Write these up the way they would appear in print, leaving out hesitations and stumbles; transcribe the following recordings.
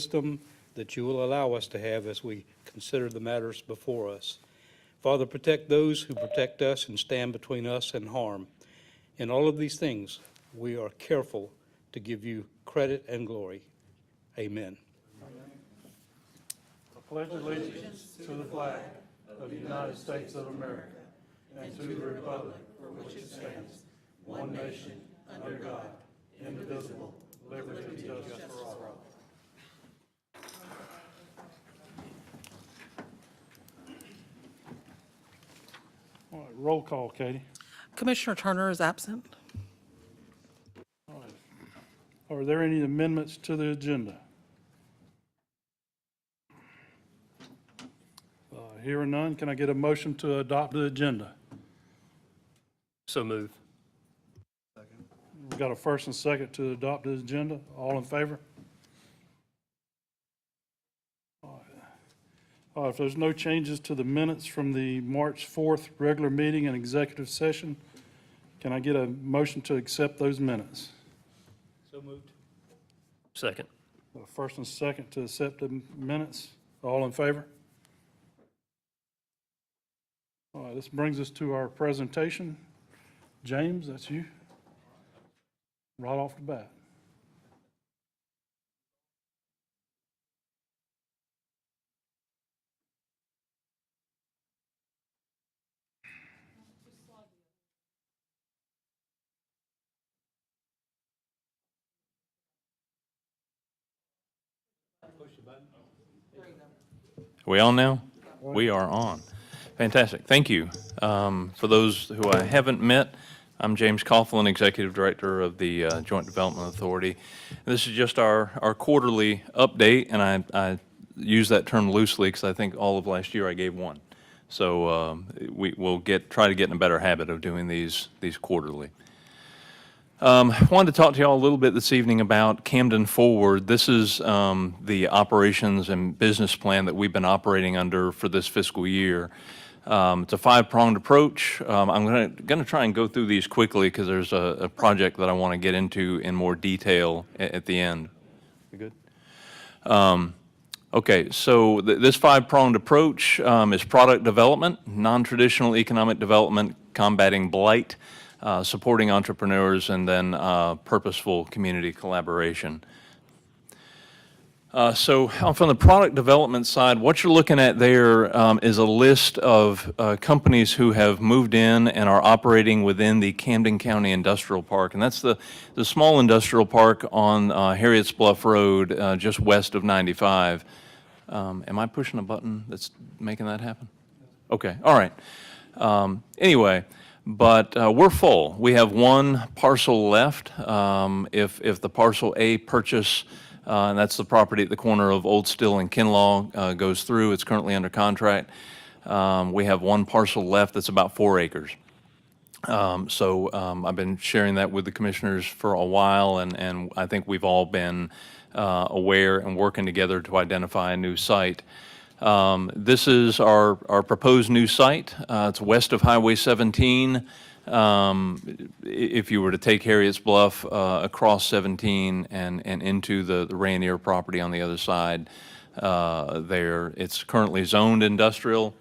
wisdom that you will allow us to have as we consider the matters before us. Father, protect those who protect us and stand between us and harm. In all of these things, we are careful to give you credit and glory. Amen. I pledge allegiance to the flag of the United States of America and to the republic for which it stands, one nation, under God, indivisible, liberty and justice for all. All right, roll call, Katie. Commissioner Turner is absent. All right. Are there any amendments to the agenda? Hearing none, can I get a motion to adopt the agenda? So move. We've got a first and second to adopt the agenda. All in favor? All right, if there's no changes to the minutes from the March 4th regular meeting and executive session, can I get a motion to accept those minutes? So moved. Second. A first and second to accept the minutes. All in favor? All right, this brings us to our presentation. James, that's you. Right off the bat. Are we on now? We are on. Fantastic. Thank you. For those who I haven't met, I'm James Coughlin, Executive Director of the Joint Development Authority. This is just our quarterly update, and I use that term loosely because I think all of last year I gave one. So we'll try to get in a better habit of doing these quarterly. I wanted to talk to you all a little bit this evening about Camden Forward. This is the operations and business plan that we've been operating under for this fiscal year. It's a five-pronged approach. I'm going to try and go through these quickly because there's a project that I want to get into in more detail at the end. You good? Okay, so this five-pronged approach is product development, non-traditional economic development, combating blight, supporting entrepreneurs, and then purposeful community collaboration. So from the product development side, what you're looking at there is a list of companies who have moved in and are operating within the Camden County Industrial Park. And that's the small industrial park on Harriet's Bluff Road, just west of 95. Am I pushing a button that's making that happen? Okay, all right. Anyway. But we're full. We have one parcel left. If the parcel A purchase, and that's the property at the corner of Old Still and Kinlaw, goes through, it's currently under contract. We have one parcel left that's about 4 acres. So I've been sharing that with the commissioners for a while, and I think we've all been aware and working together to identify a new site. This is our proposed new site. It's west of Highway 17. If you were to take Harriet's Bluff across 17 and into the Rayonier property on the other side there, it's currently zoned industrial.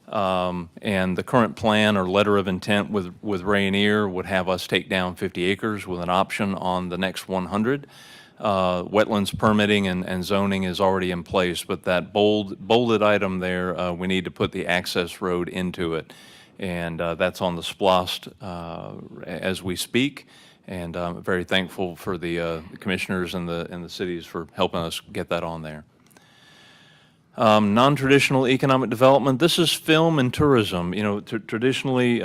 And the current plan or letter of intent with Rayonier would have us take down 50 acres with an option on the next 100. Wetlands permitting and zoning is already in place, but that bolded item there, we need to put the access road into it. And that's on the SPLOST as we speak. And I'm very thankful for the commissioners and the cities for helping us get that on there. Non-traditional economic development, this is film and tourism. You know, traditionally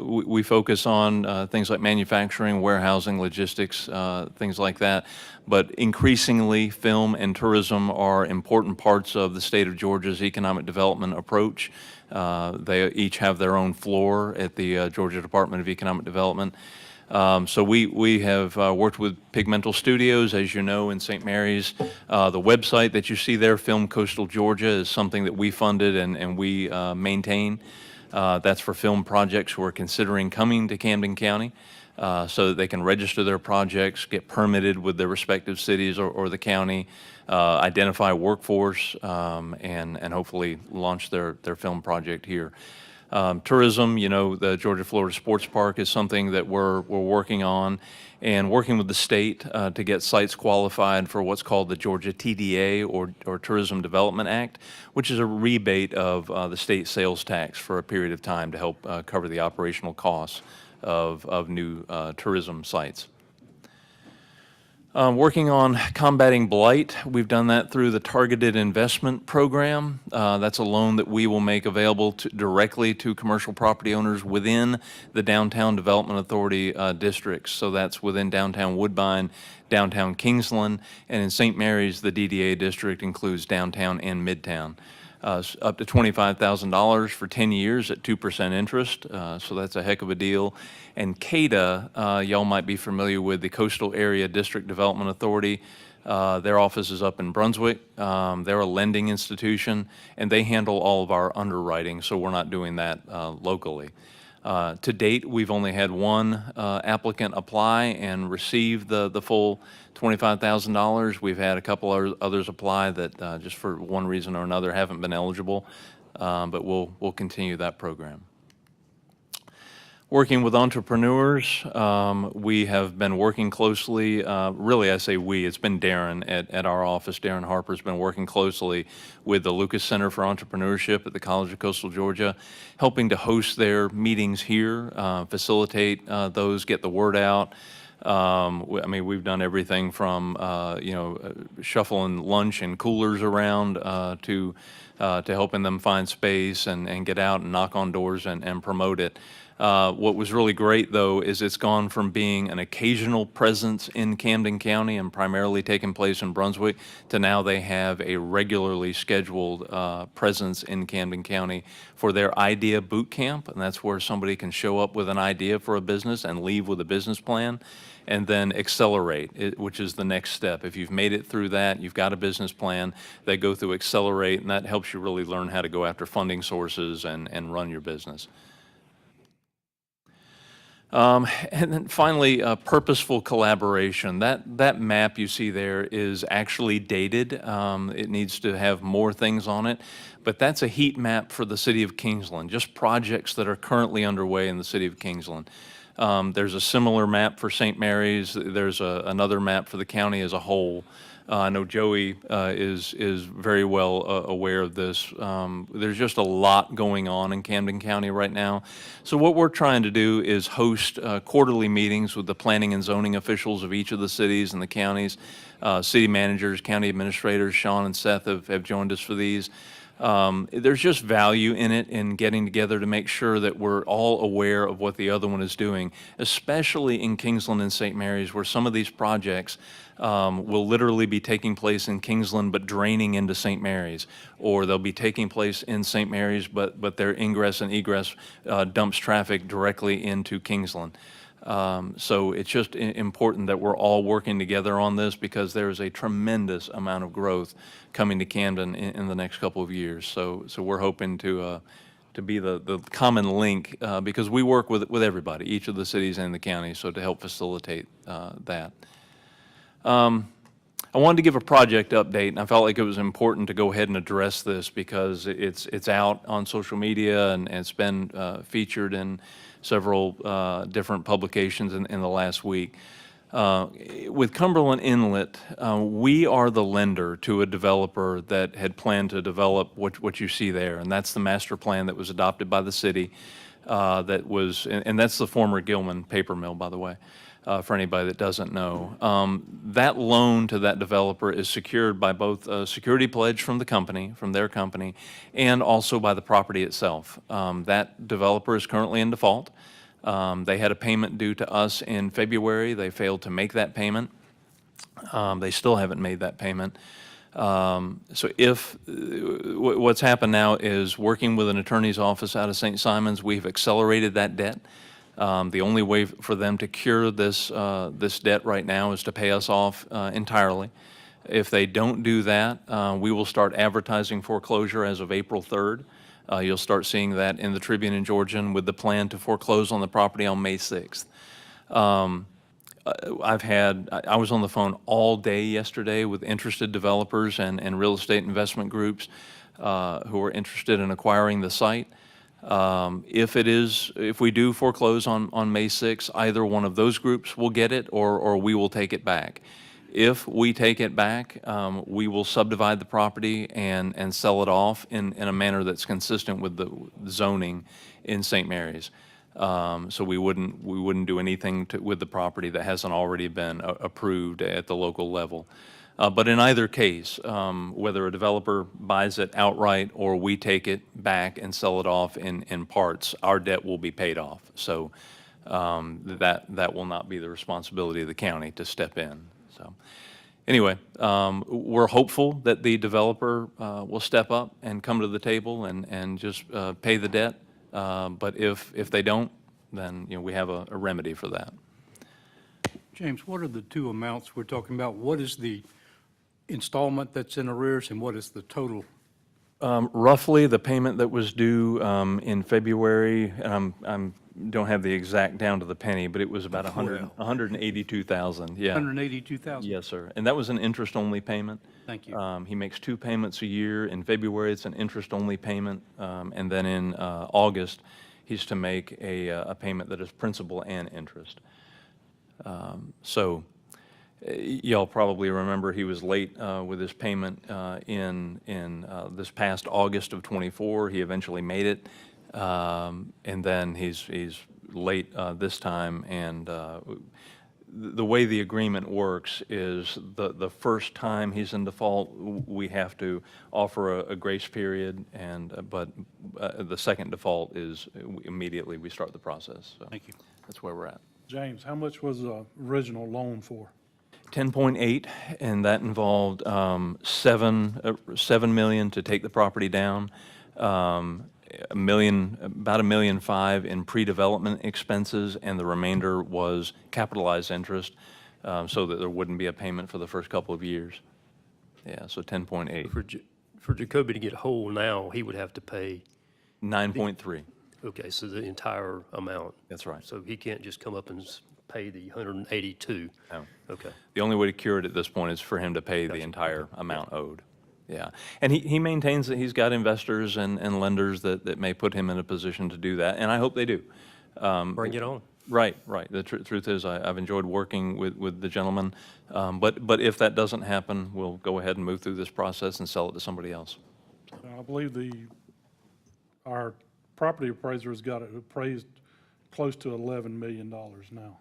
we focus on things like manufacturing, warehousing, logistics, things like that. But increasingly, film and tourism are important parts of the state of Georgia's economic development approach. They each have their own floor at the Georgia Department of Economic Development. So we have worked with Pigmental Studios, as you know, in St. Mary's. The website that you see there, Film Coastal Georgia, is something that we funded and we maintain. That's for film projects who are considering coming to Camden County. so that they can register their projects, get permitted with their respective cities or the county, identify workforce, and hopefully launch their film project here. Tourism, you know, the Georgia-Florida Sports Park is something that we're working on, and working with the state to get sites qualified for what's called the Georgia TDA, or Tourism Development Act, which is a rebate of the state sales tax for a period of time to help cover the operational costs of new tourism sites. Working on combating blight, we've done that through the Targeted Investment Program. That's a loan that we will make available directly to commercial property owners within the Downtown Development Authority districts. So that's within downtown Woodbine, downtown Kingsland, and in St. Mary's, the DDA district includes downtown and midtown. Up to $25,000 for 10 years at 2% interest, so that's a heck of a deal. And CADA, y'all might be familiar with the Coastal Area District Development Authority. Their office is up in Brunswick. They're a lending institution, and they handle all of our underwriting, so we're not doing that locally. To date, we've only had one applicant apply and receive the full $25,000. We've had a couple others apply that just for one reason or another haven't been eligible, but we'll continue that program. Working with entrepreneurs, we have been working closely, really I say we, it's been Darren at our office. Darren Harper's been working closely with the Lucas Center for Entrepreneurship at the College of Coastal Georgia, helping to host their meetings here, facilitate those, get the word out. I mean, we've done everything from, shuffling lunch and coolers around to helping them find space and get out and knock on doors and promote it. What was really great, though, is it's gone from being an occasional presence in Camden County and primarily taking place in Brunswick to now they have a regularly scheduled presence in Camden County for their idea boot camp, and that's where somebody can show up with an idea for a business and leave with a business plan and then accelerate, which is the next step. If you've made it through that, you've got a business plan, they go through accelerate, and that helps you really learn how to go after funding sources and run your business. And then finally, purposeful collaboration. That map you see there is actually dated. It needs to have more things on it, but that's a heat map for the city of Kingsland, just projects that are currently underway in the city of Kingsland. There's a similar map for St. Mary's. There's another map for the county as a whole. I know Joey is very well aware of this. There's just a lot going on in Camden County right now. So what we're trying to do is host quarterly meetings with the planning and zoning officials of each of the cities and the counties. City managers, county administrators, Sean and Seth have joined us for these. There's just value in it, in getting together to make sure that we're all aware of what the other one is doing, especially in Kingsland and St. Mary's, where some of these projects will literally be taking place in Kingsland but draining into St. Mary's, or they'll be taking place in St. Mary's but their ingress and egress dumps traffic directly into Kingsland. So it's just important that we're all working together on this, because there is a tremendous amount of growth coming to Camden in the next couple of years. So we're hoping to be the common link, because we work with everybody, each of the cities and the county, so to help facilitate that. I wanted to give a project update, and I felt like it was important to go ahead and address this because it's out on social media and it's been featured in several different publications in the last week. With Cumberland Inlet, we are the lender to a developer that had planned to develop what you see there, and that's the master plan that was adopted by the city. And that's the former Gilman paper mill, by the way. For anybody that doesn't know. That loan to that developer is secured by both a security pledge from the company, from their company, and also by the property itself. That developer is currently in default. They had a payment due to us in February. They failed to make that payment. They still haven't made that payment. So what's happened now is, working with an attorney's office out of St. Simons, we've accelerated that debt. The only way for them to cure this debt right now is to pay us off entirely. If they don't do that, we will start advertising foreclosure as of April 3rd. You'll start seeing that in the Tribune and Georgian, with the plan to foreclose on the property on May 6th. I was on the phone all day yesterday with interested developers and real estate investment groups who are interested in acquiring the site. If we do foreclose on May 6th, either one of those groups will get it or we will take it back. If we take it back, we will subdivide the property and sell it off in a manner that's consistent with the zoning in St. Mary's. So we wouldn't do anything with the property that hasn't already been approved at the local level. But in either case, whether a developer buys it outright or we take it back and sell it off in parts, our debt will be paid off. So that will not be the responsibility of the county to step in. So anyway, we're hopeful that the developer will step up and come to the table and just pay the debt. But if they don't, then we have a remedy for that. James, what are the two amounts we're talking about? What is the installment that's in arrears and what is the total? Roughly, the payment that was due in February, and I don't have the exact down to the penny, but it was about 182,000. Yeah. 182,000? Yes, sir. And that was an interest-only payment. Thank you. He makes 2 payments a year. In February, it's an interest-only payment, and then in August, he's to make a payment that is principal and interest. So y'all probably remember he was late with his payment in this past August of '24. He eventually made it, and then he's late this time. And the way the agreement works is the first time he's in default, we have to offer a grace period, but the second default is immediately we start the process. So Thank you. that's where we're at. James, how much was the original loan for? 10.8, and that involved $7 million to take the property down, about $1.5 million in pre-development expenses, and the remainder was capitalized interest, so that there wouldn't be a payment for the first couple of years. Yeah, so 10.8. For Jacoby to get whole now, he would have to pay, 9.3. okay, so the entire amount. That's right. So he can't just come up and pay the 182? No. Okay. The only way to cure it at this point is for him to pay the entire amount owed. Yeah, and he maintains that he's got investors and lenders that may put him in a position to do that, and I hope they do. Bring it on. Right, right. The truth is, I've enjoyed working with the gentleman, but if that doesn't happen, we'll go ahead and move through this process and sell it to somebody else. I believe our property appraiser has got it appraised close to $11 million now.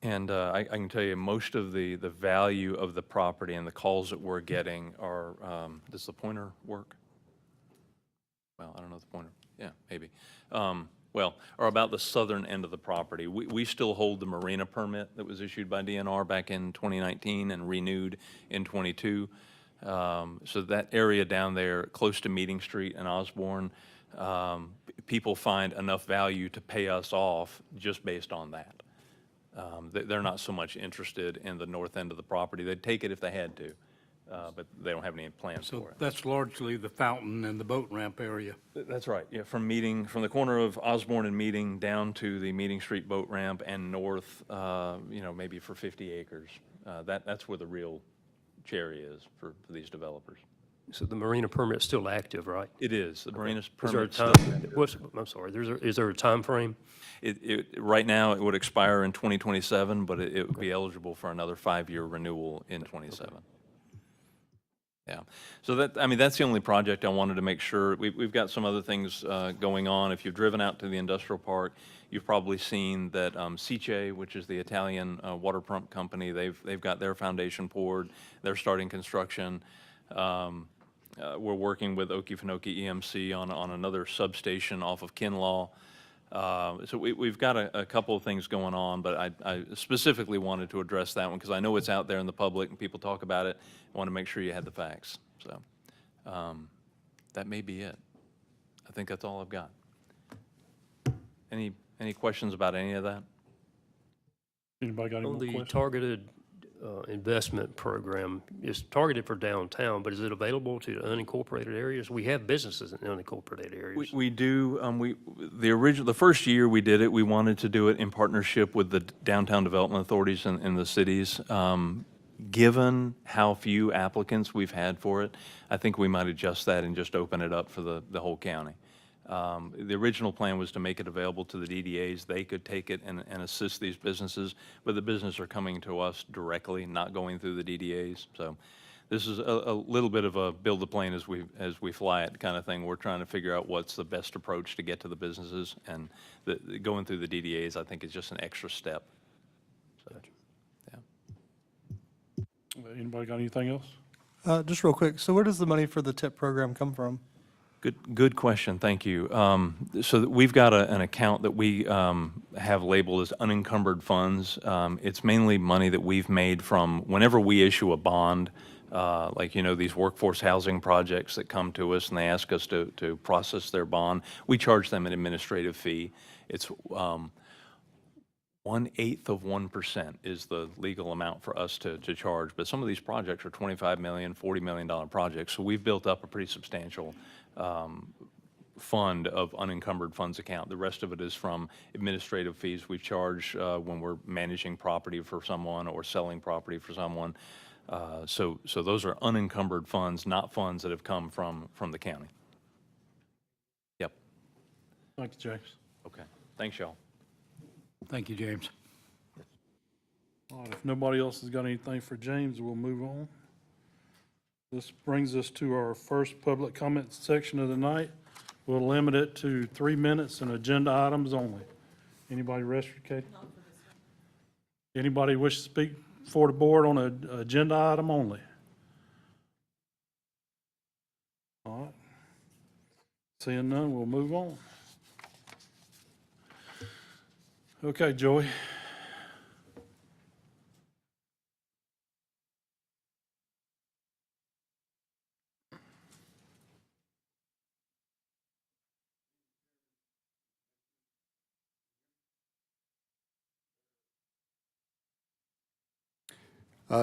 And I can tell you, most of the value of the property and the calls that we're getting are, does the pointer work? Well, I don't know if the pointer, yeah, maybe. Well, are about the southern end of the property. We still hold the marina permit that was issued by DNR back in 2019 and renewed in '22. So that area down there, close to Meeting Street and Osborne, people find enough value to pay us off just based on that. They're not so much interested in the north end of the property. They'd take it if they had to, but they don't have any plans So for it. that's largely the fountain and the boat ramp area. That's right, yeah, from the corner of Osborne and Meeting down to the Meeting Street boat ramp and north, maybe for 50 acres. That's where the real cherry is for these developers. So the marina permit's still active, right? It is, the marina Is there a permit. time, I'm sorry, is there a time frame? Right now, it would expire in 2027, but it would be eligible for another 5-year renewal in '27. Yeah, so that's the only project I wanted to make sure. We've got some other things going on. If you've driven out to the industrial park, you've probably seen that Sice, which is the Italian water pump company, they've got their foundation poured. They're starting construction. We're working with Okefenokee EMC on another substation off of Kinlaw. So we've got a couple of things going on, but I specifically wanted to address that one because I know it's out there in the public and people talk about it. I want to make sure you had the facts. So that may be it. I think that's all I've got. Any questions about any of that? Anybody got any On more the questions? targeted investment program is targeted for downtown, but is it available to unincorporated areas? We have businesses in unincorporated areas. We do, the first year we did it, we wanted to do it in partnership with the downtown development authorities in the cities. Given how few applicants we've had for it, I think we might adjust that and just open it up for the whole county. The original plan was to make it available to the DDAs. They could take it and assist these businesses, but the businesses are coming to us directly, not going through the DDAs. So this is a little bit of a build the plane as we fly it kind of thing. We're trying to figure out what's the best approach to get to the businesses, and going through the DDAs, I think, is just an extra step. So, yeah. Anybody got anything else? Just real quick, so where does the money for the TIP program come from? Good question, thank you. So we've got an account that we have labeled as unencumbered funds. It's mainly money that we've made from whenever we issue a bond, like, these workforce housing projects that come to us and they ask us to process their bond. We charge them an administrative fee. It's 1/8 of 1% is the legal amount for us to charge. But some of these projects are $25 million, $40 million projects. So we've built up a pretty substantial fund of unencumbered funds account. The rest of it is from administrative fees we charge when we're managing property for someone or selling property for someone. So those are unencumbered funds, not funds that have come from the county. Yep. Thank you, James. Okay. Thanks, y'all. Thank you, James. All right, if nobody else has got anything for James, we'll move on. This brings us to our first public comment section of the night. We'll limit it to 3 minutes and agenda items only. Anybody registered, Katie? Anybody wish to speak for the board on an agenda item only? All right. Seeing none, we'll move on. Okay, Joey.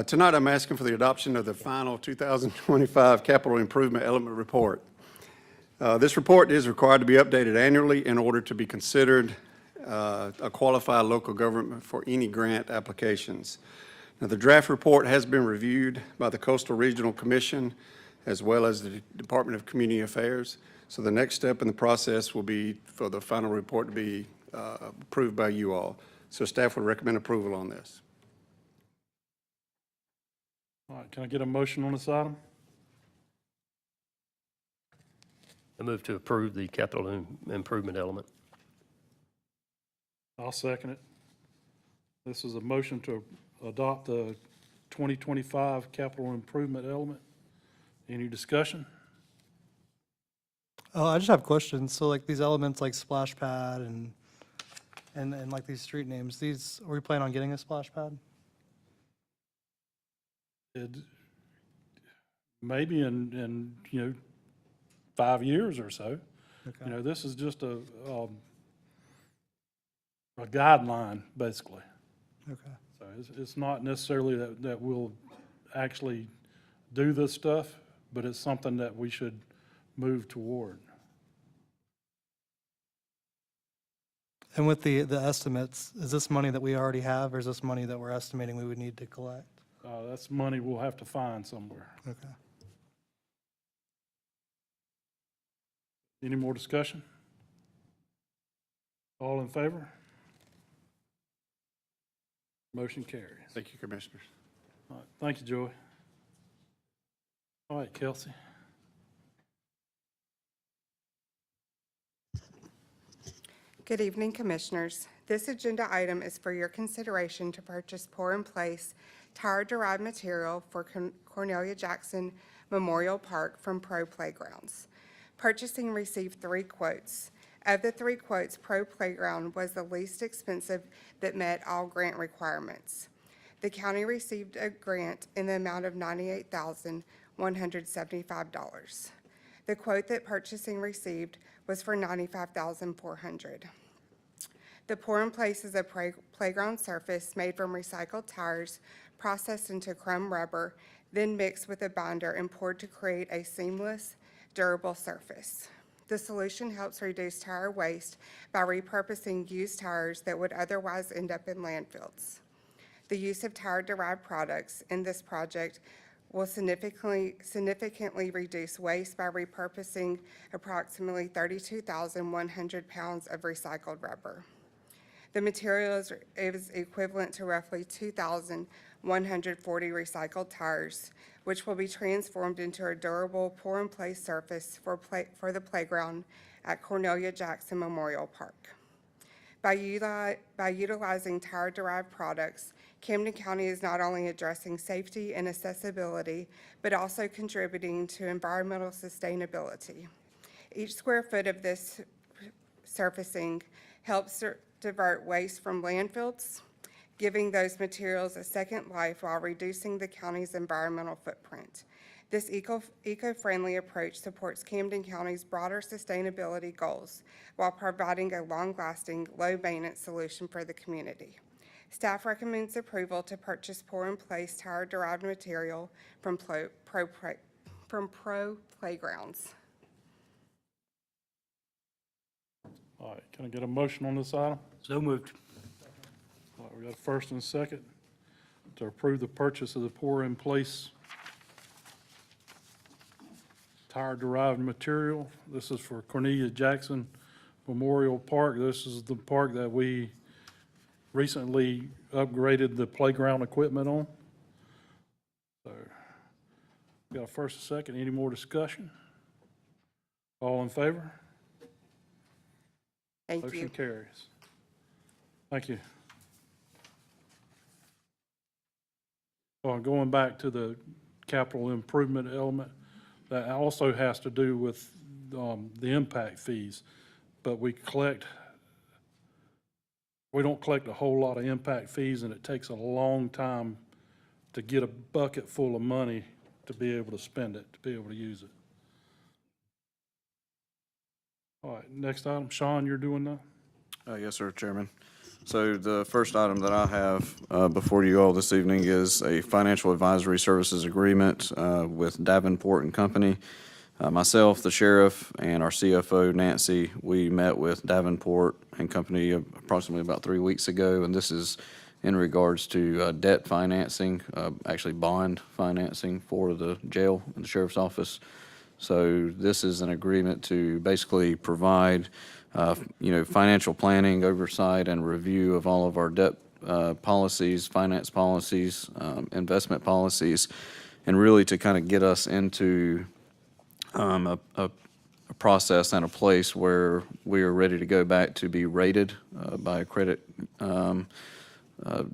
Tonight, I'm asking for the adoption of the final 2025 Capital Improvement Element Report. This report is required to be updated annually in order to be considered a qualified local government for any grant applications. Now, the draft report has been reviewed by the Coastal Regional Commission as well as the Department of Community Affairs. So the next step in the process will be for the final report to be approved by you all. So staff would recommend approval on this. All right, can I get a motion on this item? I move to approve the capital improvement element. I'll second it. This is a motion to adopt the 2025 capital improvement element. Any discussion? Oh, I just have questions. So like these elements like splash pad and like these street names, are we planning on getting a splash pad? Maybe in 5 years or so. Okay. This is just a guideline, basically. Okay. So it's not necessarily that we'll actually do this stuff, but it's something that we should move toward. And with the estimates, is this money that we already have, or is this money that we're estimating we would need to collect? That's money we'll have to find somewhere. Okay. Any more discussion? All in favor? Motion carries. Thank you, Commissioners. All right, thank you, Joey. All right, Kelsey. Good evening, Commissioners. This agenda item is for your consideration to purchase pour-in-place tire-derived material for Cornelia Jackson Memorial Park from Pro Playgrounds. Purchasing received 3 quotes. Of the 3 quotes, Pro Playground was the least expensive that met all grant requirements. The county received a grant in the amount of $98,175. The quote that purchasing received was for $95,400. The pour-in-place is a playground surface made from recycled tires, processed into chrome rubber, then mixed with a binder and poured to create a seamless, durable surface. The solution helps reduce tire waste by repurposing used tires that would otherwise end up in landfills. The use of tire-derived products in this project will significantly reduce waste by repurposing approximately 32,100 pounds of recycled rubber. The material is equivalent to roughly 2,140 recycled tires, which will be transformed into a durable pour-in-place surface for the playground at Cornelia Jackson Memorial Park. By utilizing tire-derived products, Camden County is not only addressing safety and accessibility, but also contributing to environmental sustainability. Each square foot of this surfacing helps divert waste from landfills, giving those materials a second life while reducing the county's environmental footprint. This eco-friendly approach supports Camden County's broader sustainability goals while providing a long-lasting, low-maintenance solution for the community. Staff recommends approval to purchase pour-in-place tire-derived material from Pro Playgrounds. All right, can I get a motion on this item? So moved. All right, we got a first and a second to approve the purchase of the pour-in-place tire-derived material. This is for Cornelia Jackson Memorial Park. This is the park that we recently upgraded the playground equipment on. So, got a first and second. Any more discussion? All in favor? Thank Motion you. carries. Thank you. Going back to the capital improvement element, that also has to do with the impact fees. But we don't collect a whole lot of impact fees, and it takes a long time to get a bucket full of money to be able to spend it, to be able to use it. All right, next item. Sean, you're doing that? Yes, sir, Chairman. So the first item that I have before you all this evening is a financial advisory services agreement with Davenport and Company. Myself, the sheriff, and our CFO, Nancy, we met with Davenport and Company approximately about 3 weeks ago, and this is in regards to debt financing, actually bond financing for the jail and the sheriff's office. So this is an agreement to basically provide financial planning, oversight, and review of all of our debt policies, finance policies, investment policies, and really to kind of get us into a process and a place where we are ready to go back to be rated by a credit,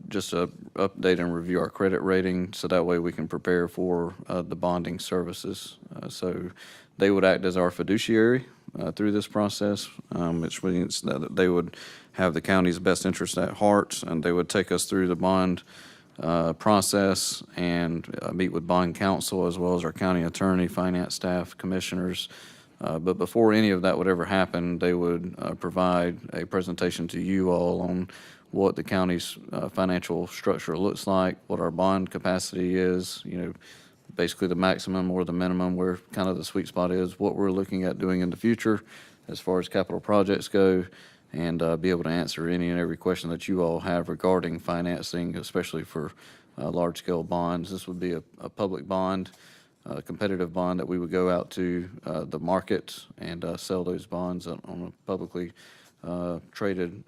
just to update and review our credit rating, so that way we can prepare for the bonding services. So they would act as our fiduciary through this process, which means that they would have the county's best interest at heart, and they would take us through the bond process and meet with bond counsel as well as our county attorney, finance staff, commissioners. But before any of that would ever happen, they would provide a presentation to you all on what the county's financial structure looks like, what our bond capacity is, basically the maximum or the minimum, where kind of the sweet spot is, what we're looking at doing in the future as far as capital projects go, and be able to answer any and every question that you all have regarding financing, especially for large-scale bonds. This would be a public bond, a competitive bond that we would go out to the market and sell those bonds on a publicly traded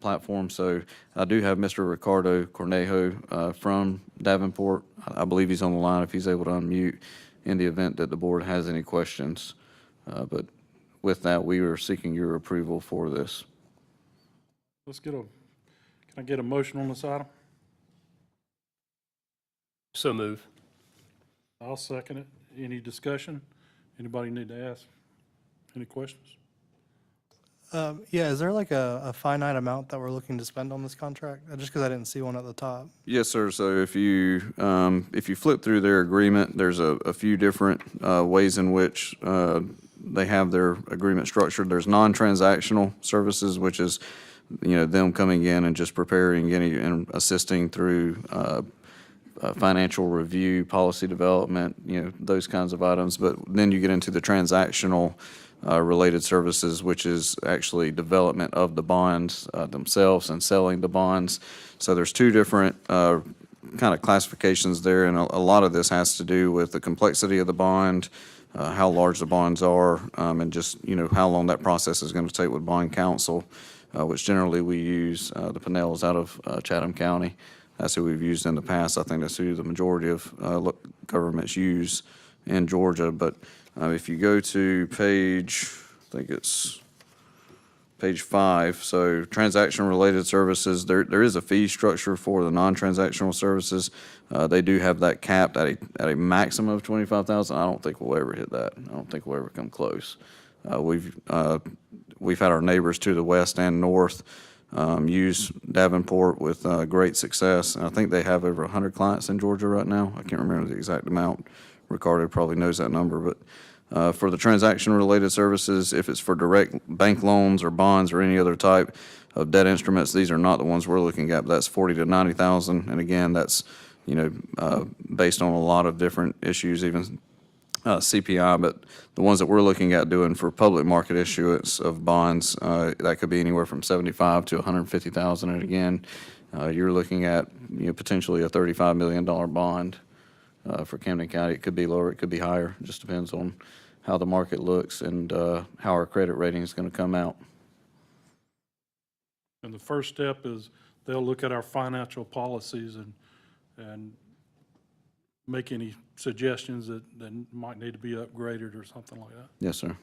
platform. So I do have Mr. Ricardo Cornejo from Davenport. I believe he's on the line if he's able to unmute in the event that the board has any questions. But with that, we are seeking your approval for this. Can I get a motion on this item? So move. I'll second it. Any discussion? Anybody need to ask any questions? Yeah, is there like a finite amount that we're looking to spend on this contract? Just because I didn't see one at the top. Yes, sir. So if you flip through their agreement, there's a few different ways in which they have their agreement structured. There's non-transactional services, which is them coming in and just preparing any, and assisting through financial review, policy development, those kinds of items. But then you get into the transactional related services, which is actually development of the bonds themselves and selling the bonds. So there's two different kind of classifications there, and a lot of this has to do with the complexity of the bond, how large the bonds are, and just, how long that process is going to take with bond counsel, which generally we use the Pinnells out of Chatham County. That's who we've used in the past. I think that's who the majority of governments use in Georgia. But if you go to page, I think it's page 5, so transaction-related services, there is a fee structure for the non-transactional services. They do have that capped at a maximum of $25,000. I don't think we'll ever hit that. I don't think we'll ever come close. We've had our neighbors to the west and north use Davenport with great success. And I think they have over 100 clients in Georgia right now. I can't remember the exact amount. Ricardo probably knows that number, but for the transaction-related services, if it's for direct bank loans or bonds or any other type of debt instruments, these are not the ones we're looking at. But that's 40 to 90,000, and again, that's based on a lot of different issues, even CPI. But the ones that we're looking at doing for public market issuance of bonds, that could be anywhere from 75 to 150,000, and again, you're looking at potentially a $35 million bond. For Camden County, it could be lower, it could be higher. It just depends on how the market looks and how our credit rating is going to come out. And the first step is they'll look at our financial policies and make any suggestions that might need to be upgraded or something like that. Yes, sir.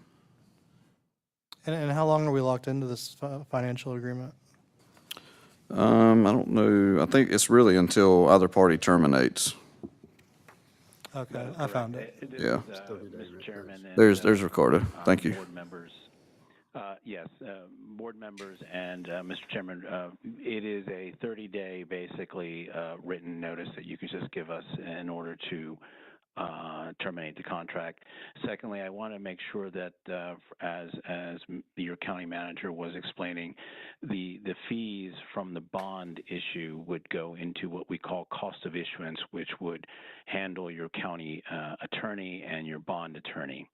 And how long are we locked into this financial agreement? I don't know. I think it's really until either party terminates. Okay, I found it. Yeah. Mr. Chairman. And, There's Ricardo. Thank you. Board members. Yes, board members and Mr. Chairman, it is a 30-day, basically, written notice that you can just give us in order to terminate the contract. Secondly, I want to make sure that as your county manager was explaining, the fees from the bond issue would go into what we call cost of issuance, which would handle your county attorney and your bond attorney,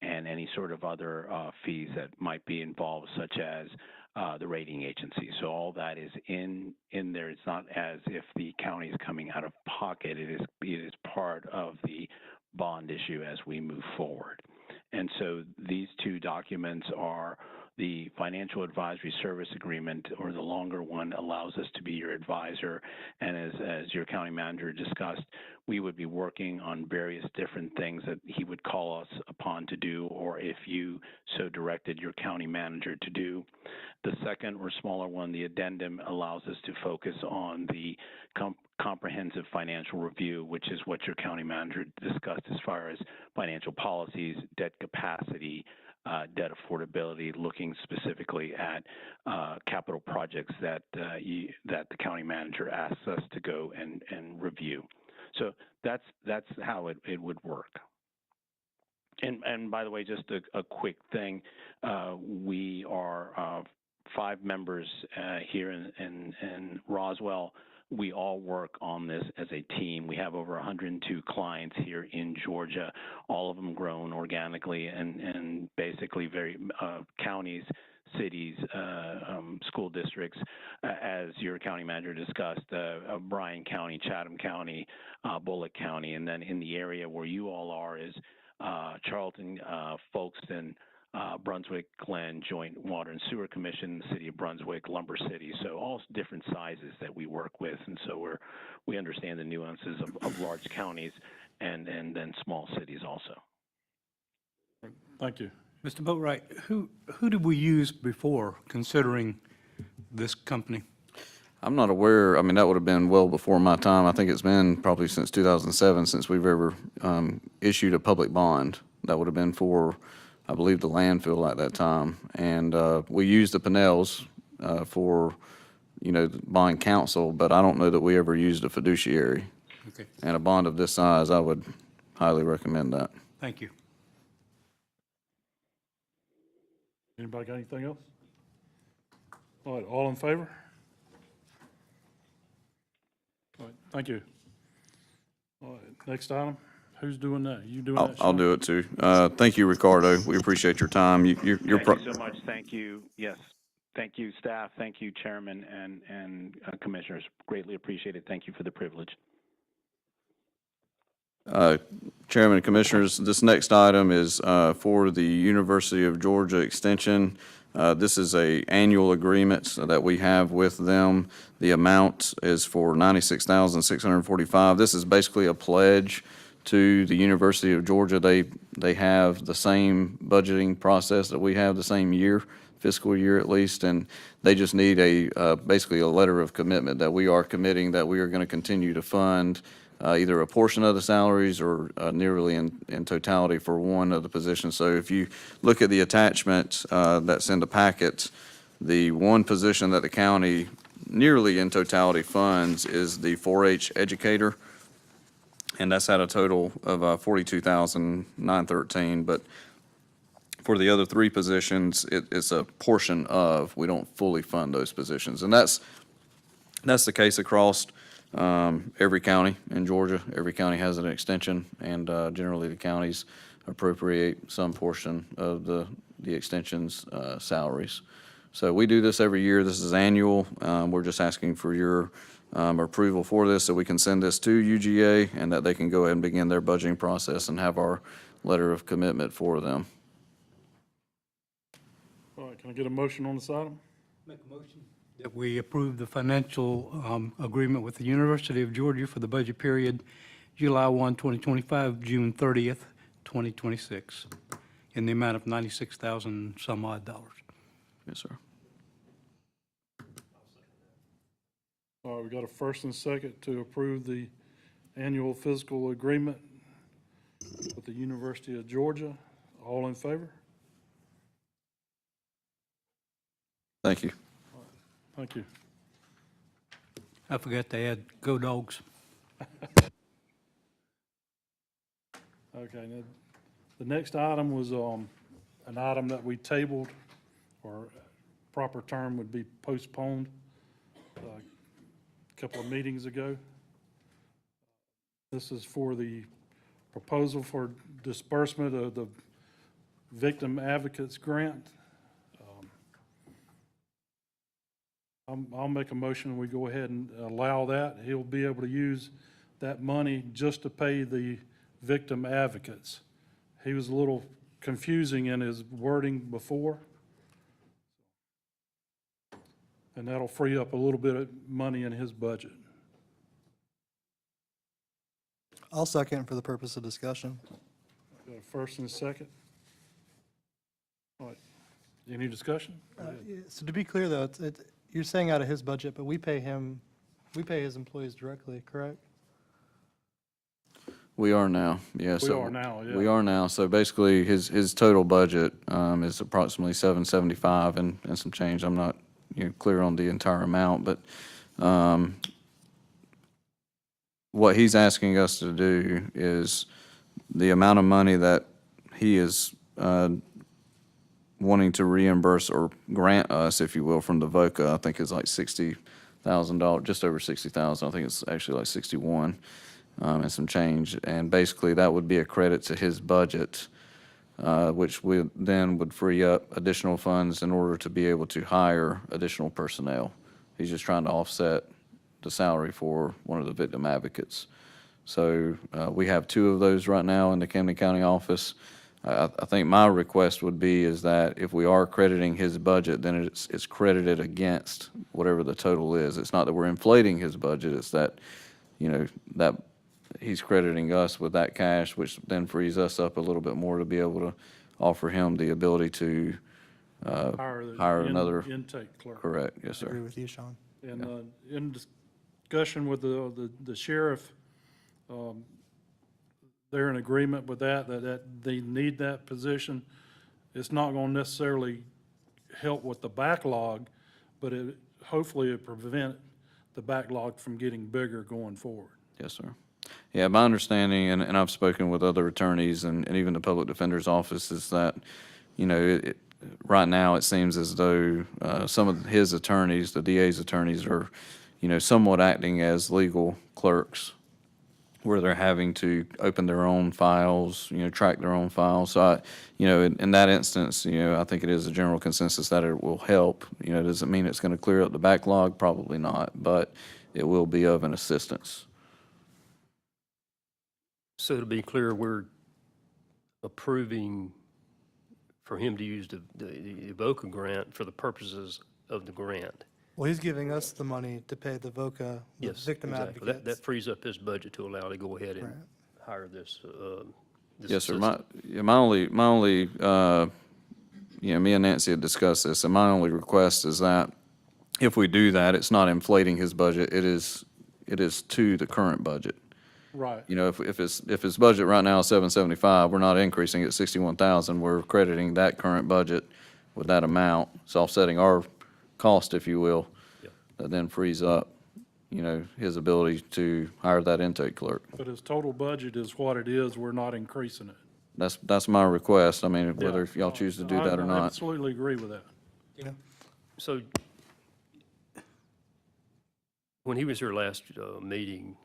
and any sort of other fees that might be involved, such as the rating agency. So all that is in there. It's not as if the county is coming out of pocket. It is part of the bond issue as we move forward. And so these two documents are the financial advisory service agreement, or the longer one, allows us to be your advisor. And as your county manager discussed, we would be working on various different things that he would call us upon to do, or if you so directed your county manager to do. The second or smaller one, the addendum, allows us to focus on the comprehensive financial review, which is what your county manager discussed as far as financial policies, debt capacity, debt affordability, looking specifically at capital projects that the county manager asks us to go and review. So that's how it would work. And by the way, just a quick thing, we are 5 members here in Roswell. We all work on this as a team. We have over 102 clients here in Georgia, all of them grown organically, and basically very counties, cities, school districts, as your county manager discussed, Bryan County, Chatham County, Bullock County, and then in the area where you all are is Charlton, Folkestone, Brunswick, Glen, Joint Water and Sewer Commission, the City of Brunswick, Lumber City. So all different sizes that we work with, and so we understand the nuances of large counties and then small cities also. Thank you. Mr. Boatwright, who did we use before considering this company? I'm not aware. I mean, that would have been well before my time. I think it's been probably since 2007 since we've ever issued a public bond. That would have been for, I believe, the landfill at that time. And we used the Pinnells for, the bond counsel, but I don't know that we ever used a fiduciary. Okay, And a bond of this size, I would highly recommend that. thank you. Anybody got anything else? All right, all in favor? All right, thank you. All right, next item. Who's doing that? You doing that, I'll Sean? do it too. Thank you, Ricardo. We appreciate your time. You're Thank you so much. Thank you. Yes. Thank you, staff. Thank you, Chairman and Commissioners. Greatly appreciated. Thank you for the privilege. Chairman and Commissioners, this next item is for the University of Georgia Extension. This is a annual agreement that we have with them. The amount is for $96,645. This is basically a pledge to the University of Georgia. They have the same budgeting process that we have, the same year, fiscal year at least, and they just need basically a letter of commitment that we are committing that we are going to continue to fund either a portion of the salaries or nearly in totality for one of the positions. So if you look at the attachment that's in the packet, the one position that the county nearly in totality funds is the 4-H educator, and that's at a total of $42,913. But for the other three positions, it's a portion of. We don't fully fund those positions, and that's the case across every county in Georgia. Every county has an extension, and generally the counties appropriate some portion of the extension's salaries. So we do this every year. This is annual. We're just asking for your approval for this so we can send this to UGA and that they can go ahead and begin their budgeting process and have our letter of commitment for them. All right, can I get a motion on this item? Make a motion that we approve the financial agreement with the University of Georgia for the budget period July 1, 2025, June 30th, 2026, in the amount of $96,000 some odd dollars. Yes, sir. All right, we got a first and second to approve the annual fiscal agreement with the University of Georgia. All in favor? Thank you. Thank you. I forgot to add, go Dogs. Okay, now, the next item was an item that we tabled, or proper term would be postponed, a couple of meetings ago. This is for the proposal for disbursement of the Victim Advocates Grant. I'll make a motion, we go ahead and allow that. He'll be able to use that money just to pay the victim advocates. He was a little confusing in his wording before. And that'll free up a little bit of money in his budget. I'll second for the purpose of discussion. Got a first and a second? All right, any discussion? So to be clear, though, you're saying out of his budget, but we pay his employees directly, correct? We are now, yeah. We are now, yeah. We are now. So basically, his total budget is approximately $775 and some change. I'm not clear on the entire amount, but what he's asking us to do is the amount of money that he is wanting to reimburse or grant us, if you will, from the VOCA, I think is like $60,000, just over $60,000. I think it's actually like 61 and some change. And basically, that would be a credit to his budget, which would free up additional funds in order to be able to hire additional personnel. He's just trying to offset the salary for one of the victim advocates. So we have two of those right now in the Camden County office. I think my request would be is that if we are crediting his budget, then it's credited against whatever the total is. It's not that we're inflating his budget, it's that, that he's crediting us with that cash, which then frees us up a little bit more to be able to offer him the ability to hire another. Intake clerk. Correct, yes, I agree sir. with you, Sean. And in discussion with the sheriff, they're in agreement with that they need that position. It's not going to necessarily help with the backlog, but hopefully it prevent the backlog from getting bigger going forward. Yes, sir. Yeah, my understanding, and I've spoken with other attorneys and even the public defender's office, is that, right now, it seems as though some of his attorneys, the DA's attorneys, are, somewhat acting as legal clerks, where they're having to open their own files, track their own files. So in that instance, I think it is a general consensus that it will help. Does it mean it's going to clear up the backlog? Probably not, but it will be of an assistance. So to be clear, we're approving for him to use the VOCA grant for the purposes of the grant. Well, he's giving us the money to pay the VOCA, the Yes, victim exactly. advocates. That frees up his budget to allow to go ahead and Right. hire this Yes, sir. assistant. My only, me and Nancy had discussed this, and my only request is that if we do that, it's not inflating his budget. It is to the current budget. Right. If his budget right now is 775, we're not increasing it 61,000. We're crediting that current budget with that amount. It's offsetting our cost, if you will. Yeah. That then frees up, his ability to hire that intake clerk. But his total budget is what it is, we're not increasing it. That's my request. I mean, whether Yeah. if y'all choose to do that or I not. absolutely agree with that. So when he was here last meeting,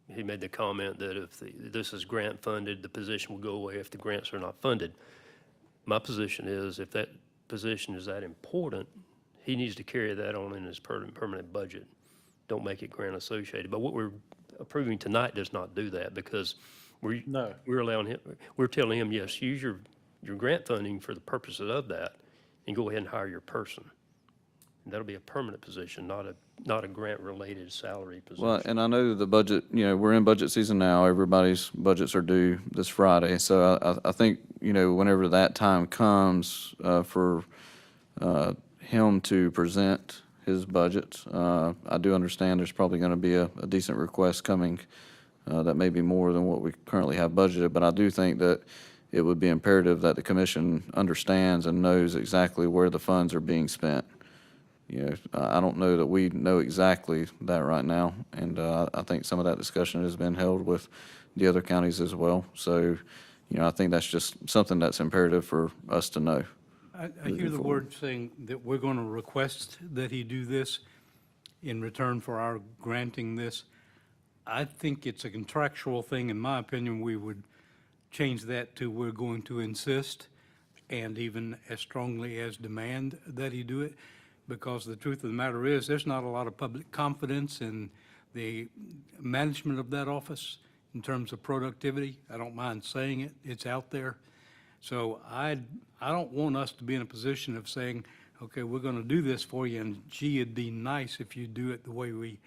he made the comment that if this is grant funded, the position will go away if the grants are not funded. My position is if that position is that important, he needs to carry that on in his permanent budget. Don't make it grant associated. But what we're approving tonight does not do that because No. we're allowing him, we're telling him, yes, use your grant funding for the purposes of that and go ahead and hire your person. And that'll be a permanent position, not a grant-related salary position. Well, and I know the budget, we're in budget season now. Everybody's budgets are due this Friday. So I think, whenever that time comes for him to present his budget, I do understand there's probably going to be a decent request coming that may be more than what we currently have budgeted. But I do think that it would be imperative that the commission understands and knows exactly where the funds are being spent. I don't know that we know exactly that right now, and I think some of that discussion has been held with the other counties as well. So, I think that's just something that's imperative for us to know. I hear the word saying that we're going to request that he do this in return for our granting this. I think it's a contractual thing. In my opinion, we would change that to we're going to insist and even as strongly as demand that he do it. Because the truth of the matter is, there's not a lot of public confidence in the management of that office in terms of productivity. I don't mind saying it, it's out there. So I don't want us to be in a position of saying, okay, we're going to do this for you, and gee, it'd be nice if you do it the way we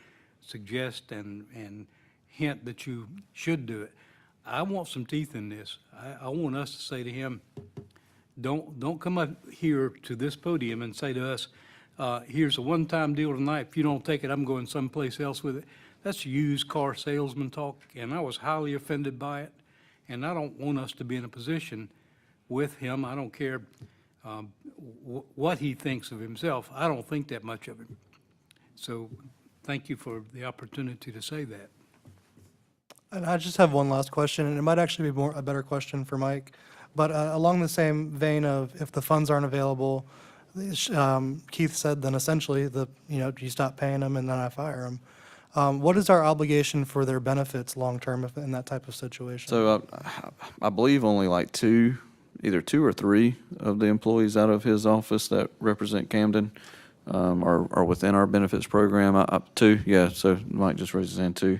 suggest and hint that you should do it. I want some teeth in this. I want us to say to him, don't come up here to this podium and say to us, here's a one-time deal tonight. If you don't take it, I'm going someplace else with it. That's used car salesman talk, and I was highly offended by it. And I don't want us to be in a position with him. I don't care what he thinks of himself. I don't think that much of him. So thank you for the opportunity to say that. And I just have one last question, and it might actually be a better question for Mike. But along the same vein of if the funds aren't available, Keith said then essentially you stop paying them and then I fire them. What is our obligation for their benefits long-term in that type of situation? So I believe only like either two or three of the employees out of his office that represent Camden are within our benefits program. Two, yeah, so Mike just raised his hand, two.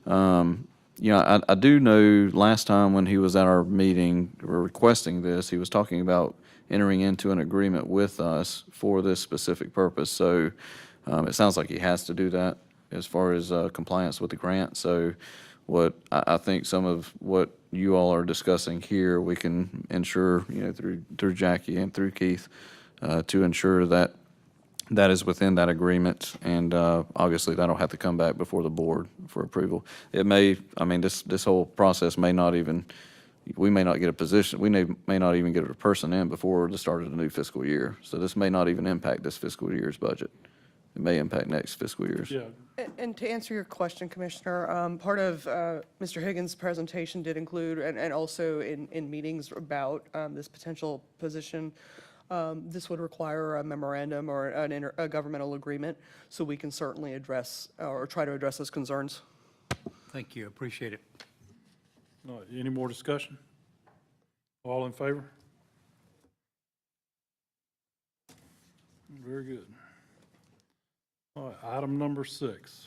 I do know last time when he was at our meeting requesting this, he was talking about entering into an agreement with us for this specific purpose. So it sounds like he has to do that as far as compliance with the grant. So what I think some of what you all are discussing here, we can ensure, through Jackie and through Keith, to ensure that that is within that agreement. And obviously that'll have to come back before the board for approval. It may, this whole process may not even, we may not get a position, we may not even get a person in before the start of the new fiscal year. So this may not even impact this fiscal year's budget. It may impact next fiscal year's. Yeah. And to answer your question, Commissioner, part of Mr. Higgins' presentation did include, and also in meetings about this potential position, This would require a memorandum or a governmental agreement, so we can certainly address or try to address those concerns. Thank you, appreciate it. All right, any more discussion? All in favor? Very good. All right, item number 6.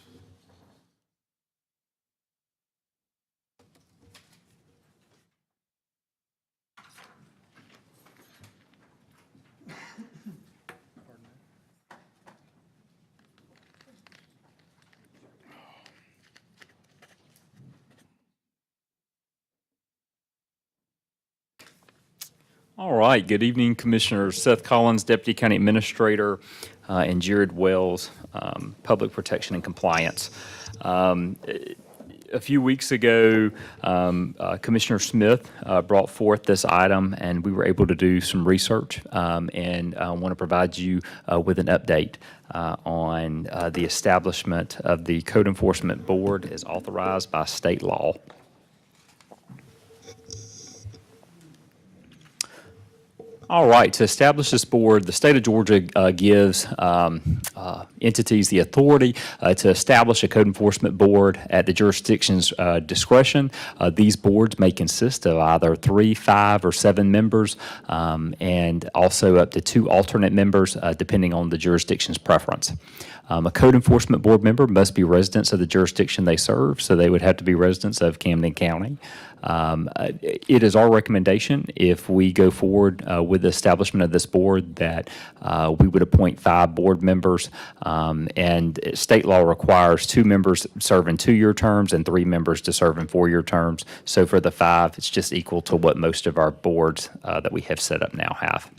All right, good evening, Commissioners. Seth Collins, Deputy County Administrator, and Jared Wells, Public Protection and Compliance. A few weeks ago, Commissioner Smith brought forth this item, and we were able to do some research, and I want to provide you with an update on the establishment of the Code Enforcement Board as authorized by state law. All right, to establish this board, the state of Georgia gives entities the authority to establish a code enforcement board at the jurisdiction's discretion. These boards may consist of either 3, 5, or 7 members, and also up to 2 alternate members, depending on the jurisdiction's preference. A code enforcement board member must be residents of the jurisdiction they serve, so they would have to be residents of Camden County. It is our recommendation, if we go forward with the establishment of this board, that we would appoint 5 board members, and state law requires 2 members serve in 2-year terms and 3 members to serve in 4-year terms. So for the 5, it's just equal to what most of our boards that we have set up now have.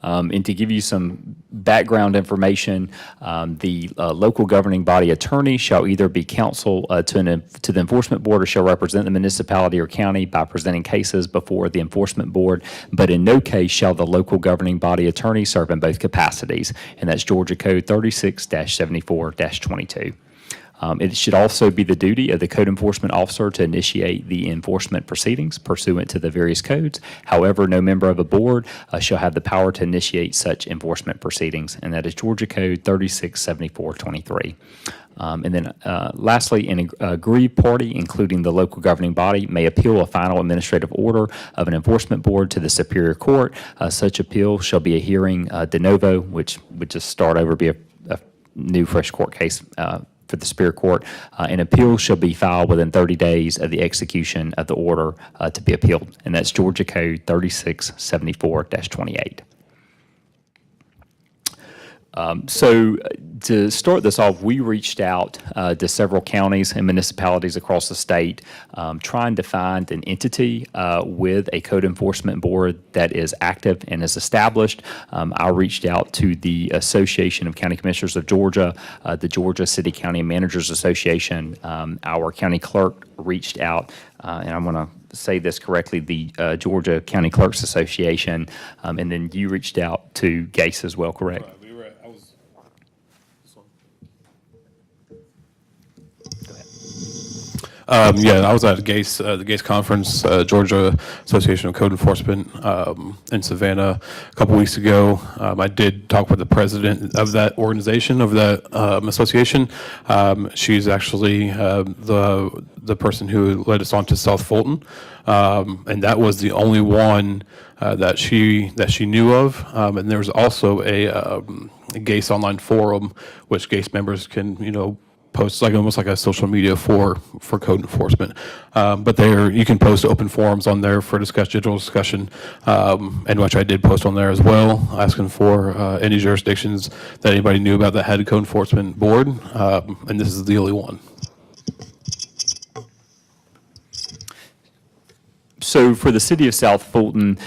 And to give you some background information, the local governing body attorney shall either be counsel to the enforcement board or shall represent the municipality or county by presenting cases before the enforcement board, but in no case shall the local governing body attorney serve in both capacities, and that's Georgia Code 36-74-22. It should also be the duty of the code enforcement officer to initiate the enforcement proceedings pursuant to the various codes. However, no member of a board shall have the power to initiate such enforcement proceedings, and that is Georgia Code 36-74-23. And then lastly, an aggrieved party, including the local governing body, may appeal a final administrative order of an enforcement board to the Superior Court. Such appeal shall be a hearing de novo, which would just start over, be a new fresh court case for the Superior Court. An appeal shall be filed within 30 days of the execution of the order to be appealed, and that's Georgia Code 36-74-28. So to start this off, we reached out to several counties and municipalities across the state, trying to find an entity with a code enforcement board that is active and is established. I reached out to the Association of County Commissioners of Georgia, the Georgia City County Managers Association. Our county clerk reached out, and I'm going to say this correctly, the Georgia County Clerks Association, and then you reached out to GACE as well, correct? Right, we were at, I was, yeah, I was at GACE, the GACE conference, Georgia Association of Code Enforcement in Savannah a couple weeks ago. I did talk with the president of that organization, of that association. She's actually the person who led us on to South Fulton, and that was the only one that she knew of. And there's also a GACE online forum, which GACE members can, post, like almost like a social media for code enforcement. But there, you can post open forums on there for general discussion, and which I did post on there as well, asking for any jurisdictions that anybody knew about that had a code enforcement board, and this is the only one. So for the city of South Fulton,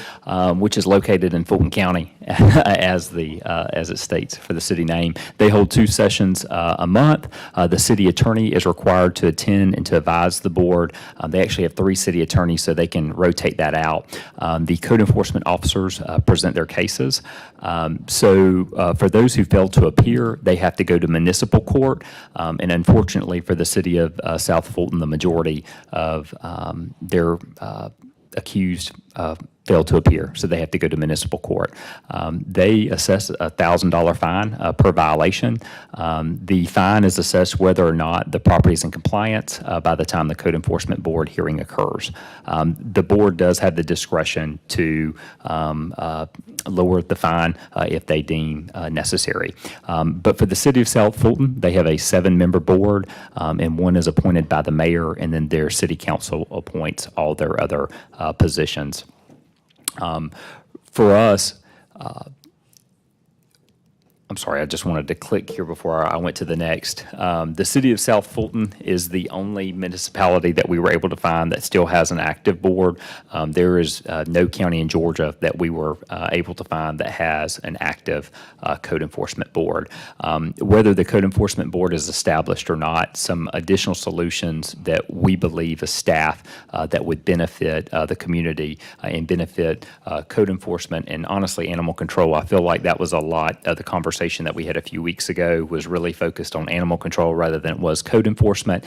which is located in Fulton County, as it states for the city name, they hold 2 sessions a month. The city attorney is required to attend and to advise the board. They actually have 3 city attorneys, so they can rotate that out. The code enforcement officers present their cases. So for those who fail to appear, they have to go to municipal court. And unfortunately for the city of South Fulton, the majority of their accused fail to appear, so they have to go to municipal court. They assess a $1,000 fine per violation. The fine is assessed whether or not the property is in compliance by the time the Code Enforcement Board hearing occurs. The board does have the discretion to lower the fine if they deem necessary. But for the city of South Fulton, they have a 7-member board, and one is appointed by the mayor, and then their city council appoints all their other positions. For us, I'm sorry, I just wanted to click here before I went to the next. The city of South Fulton is the only municipality that we were able to find that still has an active board. There is no county in Georgia that we were able to find that has an active code enforcement board. Whether the code enforcement board is established or not, some additional solutions that we believe as staff that would benefit the community and benefit code enforcement and honestly animal control. I feel like that was a lot of the conversation that we had a few weeks ago was really focused on animal control rather than it was code enforcement,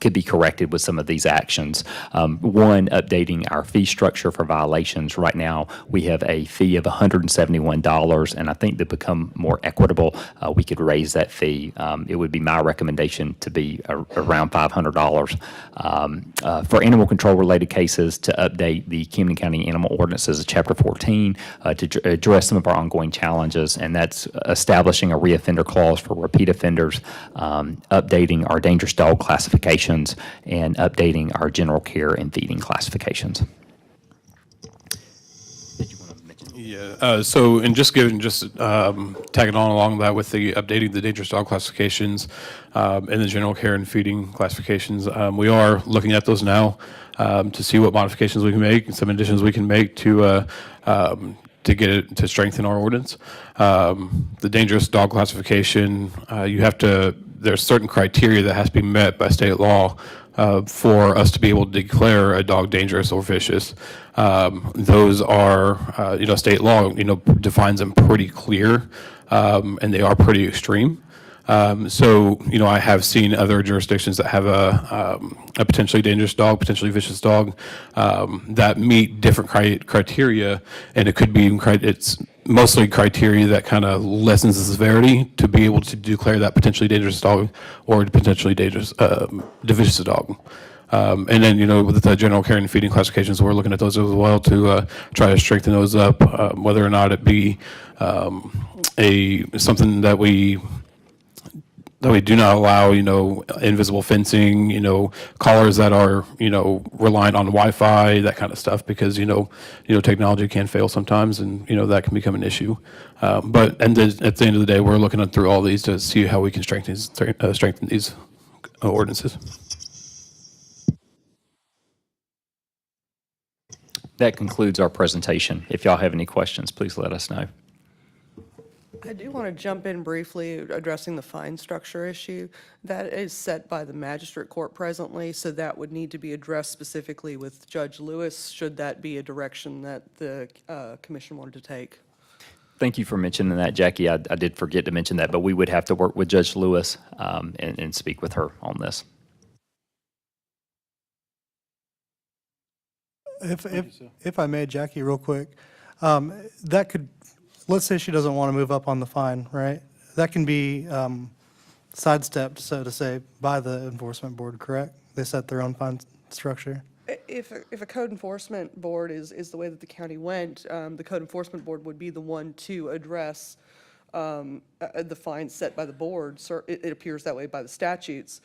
could be corrected with some of these actions. One, updating our fee structure for violations. Right now, we have a fee of $171, and I think to become more equitable, we could raise that fee. It would be my recommendation to be around $500. For animal control related cases, to update the Camden County Animal Ordinances of Chapter 14 to address some of our ongoing challenges, and that's establishing a reoffender clause for repeat offenders, updating our dangerous dog classifications, and updating our general care and feeding classifications. Did you want to mention? Yeah, so, and tagging on along that with the updating the dangerous dog classifications and the general care and feeding classifications, we are looking at those now to see what modifications we can make and some additions we can make to get it to strengthen our ordinance. The dangerous dog classification, there's certain criteria that has to be met by state law for us to be able to declare a dog dangerous or vicious. Those are, state law, defines them pretty clear, and they are pretty extreme. I have seen other jurisdictions that have a potentially dangerous dog, potentially vicious dog, that meet different criteria, and it's mostly criteria that kind of lessens the severity to be able to declare that potentially dangerous dog or potentially dangerous, vicious dog. And then, with the general care and feeding classifications, we're looking at those as well to try to strengthen those up, whether or not it be something that we do not allow, invisible fencing, collars that are, reliant on Wi-Fi, that kind of stuff, because, technology can fail sometimes, and, that can become an issue. But at the end of the day, we're looking through all these to see how we can strengthen these ordinances. That concludes our presentation. If y'all have any questions, please let us know. I do want to jump in briefly addressing the fine structure issue. That is set by the magistrate court presently, so that would need to be addressed specifically with Judge Lewis, should that be a direction that the commission wanted to take. Thank you for mentioning that, Jackie. I did forget to mention that, but we would have to work with Judge Lewis and speak with her on this. If I may, Jackie, real quick, that could, let's say she doesn't want to move up on the fine, right? That can be sidestepped, so to say, by the enforcement board, correct? They set their own fine structure? If a code enforcement board is the way that the county went, the code enforcement board would be the one to address the fines set by the board. So it appears that way by the statutes.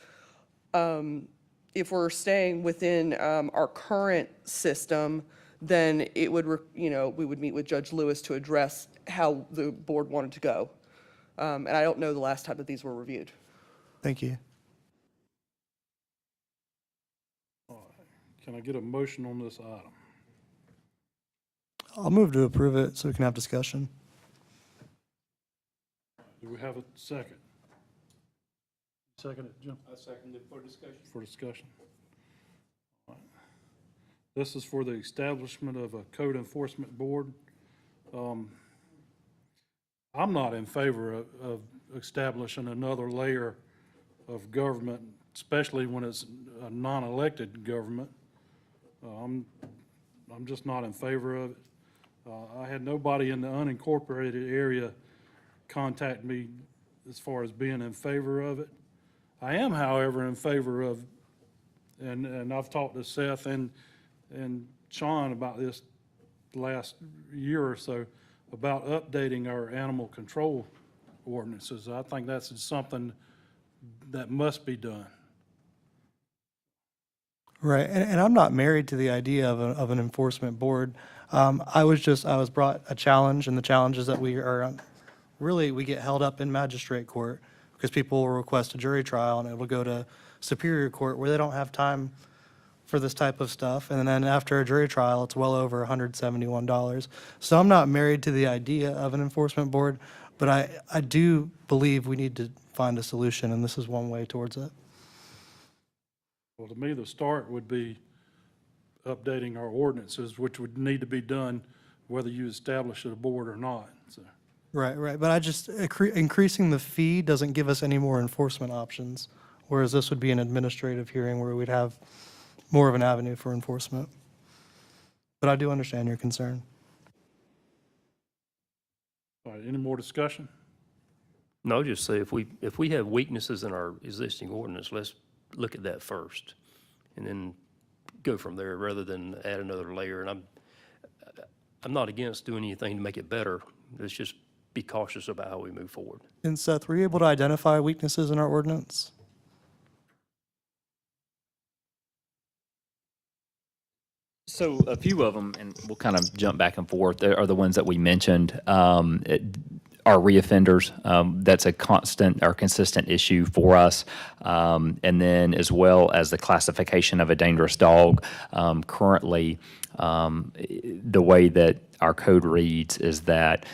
If we're staying within our current system, then it would, we would meet with Judge Lewis to address how the board wanted to go. And I don't know the last time that these were reviewed. Thank you. Can I get a motion on this item? I'll move to approve it so we can have discussion. Do we have a second? Second it, Jim? I second it for discussion. For discussion. All right. This is for the establishment of a code enforcement board. I'm not in favor of establishing another layer of government, especially when it's a non-elected government. I'm just not in favor of it. I had nobody in the unincorporated area contact me as far as being in favor of it. I am, however, in favor of, and I've talked to Seth and Sean about this last year or so, about updating our animal control ordinances. I think that's something that must be done. Right, and I'm not married to the idea of an enforcement board. I was brought a challenge, and the challenge is that we get held up in magistrate court because people will request a jury trial, and it will go to Superior Court where they don't have time for this type of stuff. And then after a jury trial, it's well over $171. So I'm not married to the idea of an enforcement board, but I do believe we need to find a solution, and this is one way towards it. Well, to me, the start would be updating our ordinances, which would need to be done whether you establish a board or not, so. Right, but increasing the fee doesn't give us any more enforcement options, whereas this would be an administrative hearing where we'd have more of an avenue for enforcement. But I do understand your concern. All right, any more discussion? No, just say if we have weaknesses in our existing ordinance, let's look at that first, and then go from there rather than add another layer. And I'm not against doing anything to make it better. Let's just be cautious about how we move forward. And Seth, were you able to identify weaknesses in our ordinance? So a few of them, and we'll kind of jump back and forth, are the ones that we mentioned. Are reoffenders. That's a constant or consistent issue for us. And then as well as the classification of a dangerous dog. Currently, the way that our code reads is that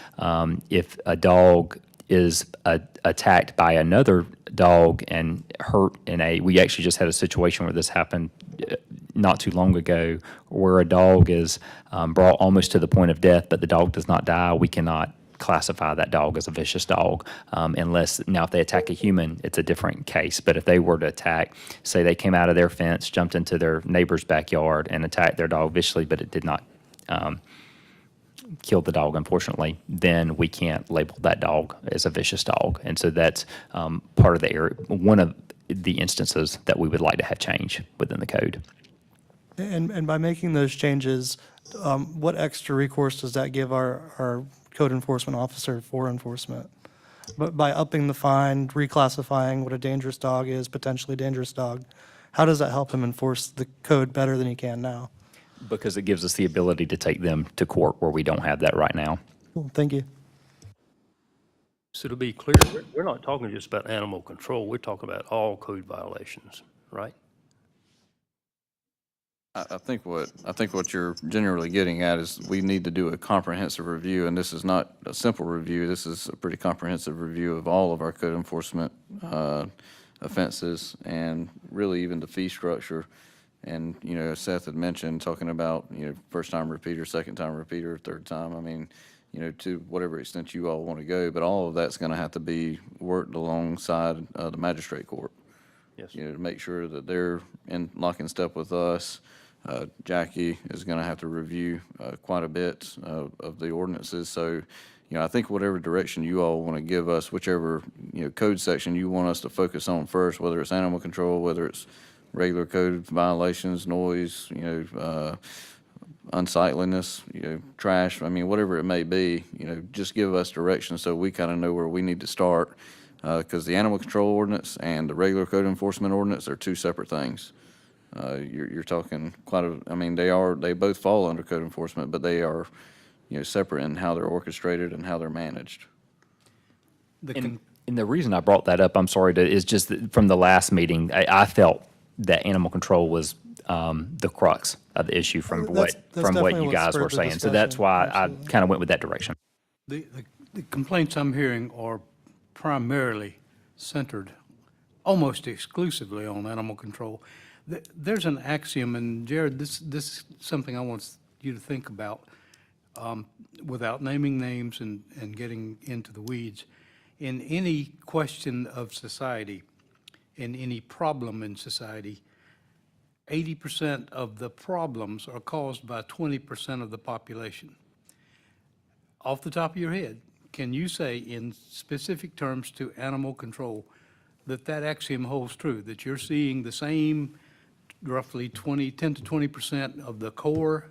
if a dog is attacked by another dog and hurt we actually just had a situation where this happened not too long ago, where a dog is brought almost to the point of death, but the dog does not die. We cannot classify that dog as a vicious dog unless, now if they attack a human, it's a different case. But if they were to attack, say they came out of their fence, jumped into their neighbor's backyard and attacked their dog viciously, but it did not kill the dog, unfortunately, then we can't label that dog as a vicious dog. And so that's part of the area, one of the instances that we would like to have change within the code. And by making those changes, what extra recourse does that give our code enforcement officer for enforcement? But by upping the fine, reclassifying what a dangerous dog is, potentially dangerous dog, how does that help him enforce the code better than he can now? Because it gives us the ability to take them to court where we don't have that right now. Cool, thank you. So to be clear, we're not talking just about animal control. We're talking about all code violations, right? I think what you're generally getting at is we need to do a comprehensive review, and this is not a simple review. This is a pretty comprehensive review of all of our code enforcement offenses, and really even the fee structure. And, you know, Seth had mentioned talking about, you know, first-time repeater, second-time repeater, third time. I mean, you know, to whatever extent you all want to go, but all of that's going to have to be worked alongside the magistrate court. Yes. You know, to make sure that they're in lock and step with us. Jackie is going to have to review quite a bit of the ordinances. So, you know, I think whatever direction you all want to give us, whichever, you know, code section you want us to focus on first, whether it's animal control, whether it's regular code violations, noise, you know, unsightliness, you know, trash, I mean, whatever it may be, you know, just give us direction so we kind of know where we need to start. Because the animal control ordinance and the regular code enforcement ordinance are two separate things. You're talking I mean, they both fall under code enforcement, but they are, you know, separate in how they're orchestrated and how they're managed. And the reason I brought that up, I'm sorry, is just that from the last meeting, I felt that animal control was the crux of the issue from That's what definitely you what guys were spurred the saying. So that's discussion, why absolutely. I kind of went with that direction. The complaints I'm hearing are primarily centered almost exclusively on animal control. There's an axiom, and Jared, this is something I want you to think about without naming names and getting into the weeds. In any question of society, in any problem in society, 80% of the problems are caused by 20% of the population. Off the top of your head, can you say in specific terms to animal control that that axiom holds true, that you're seeing the same roughly 10 to 20% of the core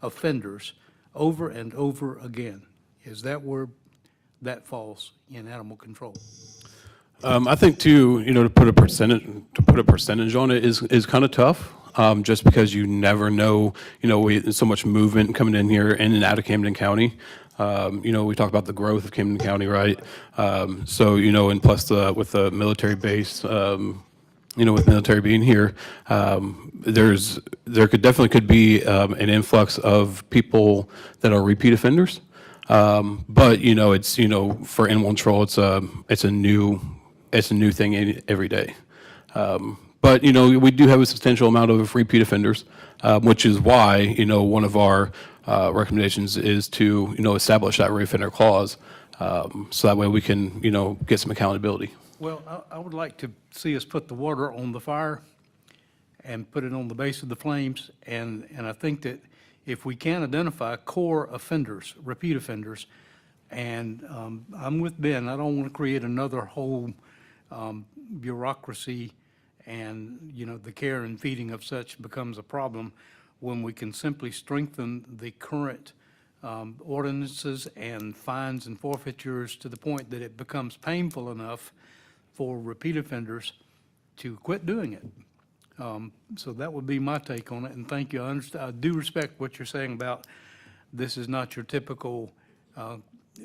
offenders over and over again? Is that where that falls in animal control? I think too, to put a percentage on it is kind of tough, just because you never know, there's so much movement coming in here in and out of Camden County. We talk about the growth of Camden County, right? And plus with the military base, with military being here, there could be an influx of people that are repeat offenders. But it's for animal control, it's a new thing every day. But we do have a substantial amount of repeat offenders, which is why one of our recommendations is to establish that reoffender clause, so that way we can get some accountability. Well, I would like to see us put the water on the fire and put it on the base of the flames. And I think that if we can identify core offenders, repeat offenders, and I'm with Ben, I don't want to create another whole bureaucracy, and, the care and feeding of such becomes a problem when we can simply strengthen the current ordinances and fines and forfeitures to the point that it becomes painful enough for repeat offenders to quit doing it. So that would be my take on it, and thank you. I do respect what you're saying about this is not your typical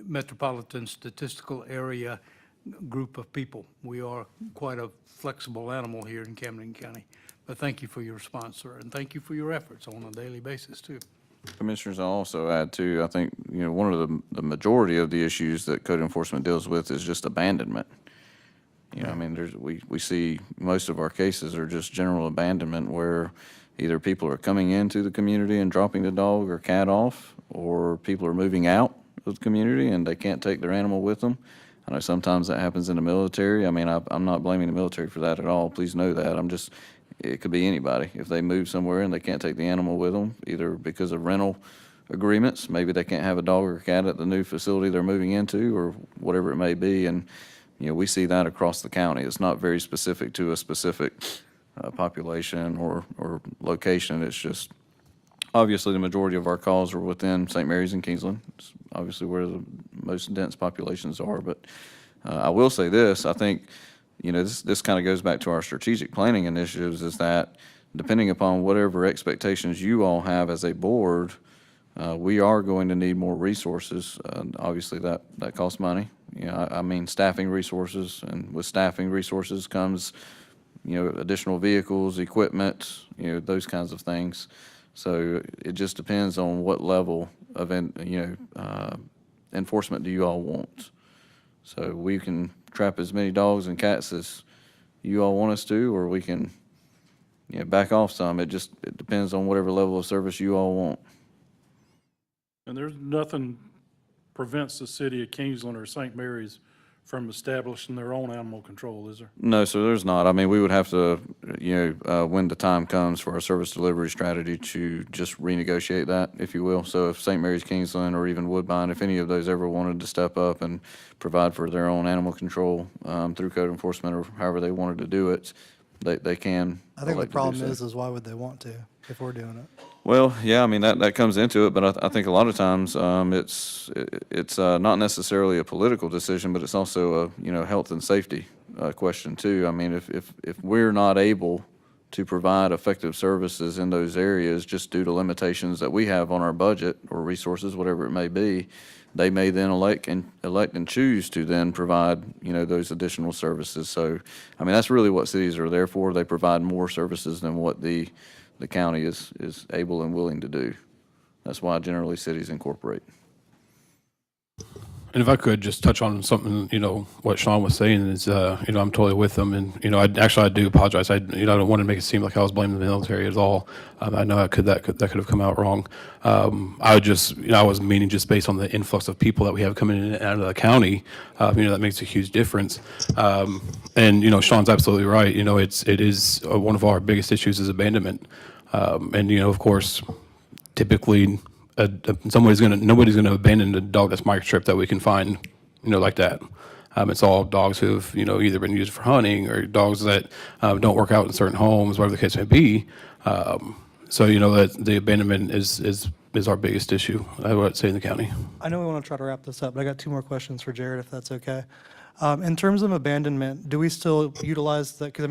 metropolitan statistical area group of people. We are quite a flexible animal here in Camden County. But thank you for your response, sir, and thank you for your efforts on a daily basis, too. Commissioners, I'll also add too, I think, one of the majority of the issues that code enforcement deals with is just abandonment. We see most of our cases are just general abandonment where either people are coming into the community and dropping the dog or cat off, or people are moving out of the community and they can't take their animal with them. I know sometimes that happens in the military. I'm not blaming the military for that at all. Please know that. It could be anybody. If they move somewhere and they can't take the animal with them, either because of rental agreements, maybe they can't have a dog or a cat at the new facility they're moving into, or whatever it may be. And, we see that across the county. It's not very specific to a specific population or location. It's just, obviously, the majority of our calls are within St. Mary's and Kingsland. It's obviously where the most dense populations are. But I will say this, I think, this kind of goes back to our strategic planning initiatives, is that depending upon whatever expectations you all have as a board, we are going to need more resources. Obviously, that costs money. Staffing resources, and with staffing resources comes, additional vehicles, equipment, those kinds of things. So it just depends on what level of enforcement do you all want. So we can trap as many dogs and cats as you all want us to, or we can back off some. It depends on whatever level of service you all want. And there's nothing prevents the city of Kingsland or St. Mary's from establishing their own animal control, is there? No, so there's not. We would have to, when the time comes for our service delivery strategy, to just renegotiate that, if you will. So if St. Mary's, Kingsland, or even Woodbine, if any of those ever wanted to step up and provide for their own animal control through code enforcement or however they wanted to do it, they can. I think the elect to do problem so. is why would they want to if we're doing it? Well, yeah, that comes into it, but I think a lot of times it's not necessarily a political decision, but it's also a health and safety question too. If we're not able to provide effective services in those areas just due to limitations that we have on our budget or resources, whatever it may be, they may then elect and choose to then provide those additional services. So that's really what cities are there for. They provide more services than what the county is able and willing to do. That's why generally cities incorporate. And if I could just touch on something, what Sean was saying is, I'm totally with him. And, I do apologize. I don't want to make it seem like I was blaming the military at all. I know that could have come out wrong. I would just, I was meaning just based on the influx of people that we have coming in and out of the county, that makes a huge difference. And, Sean's absolutely right. It is one of our biggest issues is abandonment. And, of course, typically, nobody's gonna abandon a dog that's microchipped that we can find, like that. It's all dogs who've, either been used for hunting or dogs that don't work out in certain homes, whatever the case may be. So, that the abandonment is our biggest issue, I would say, in the county. I know we want to try to wrap this up, but I got 2 more questions for Jared, if that's okay. In terms of abandonment, do we still utilize that? Because,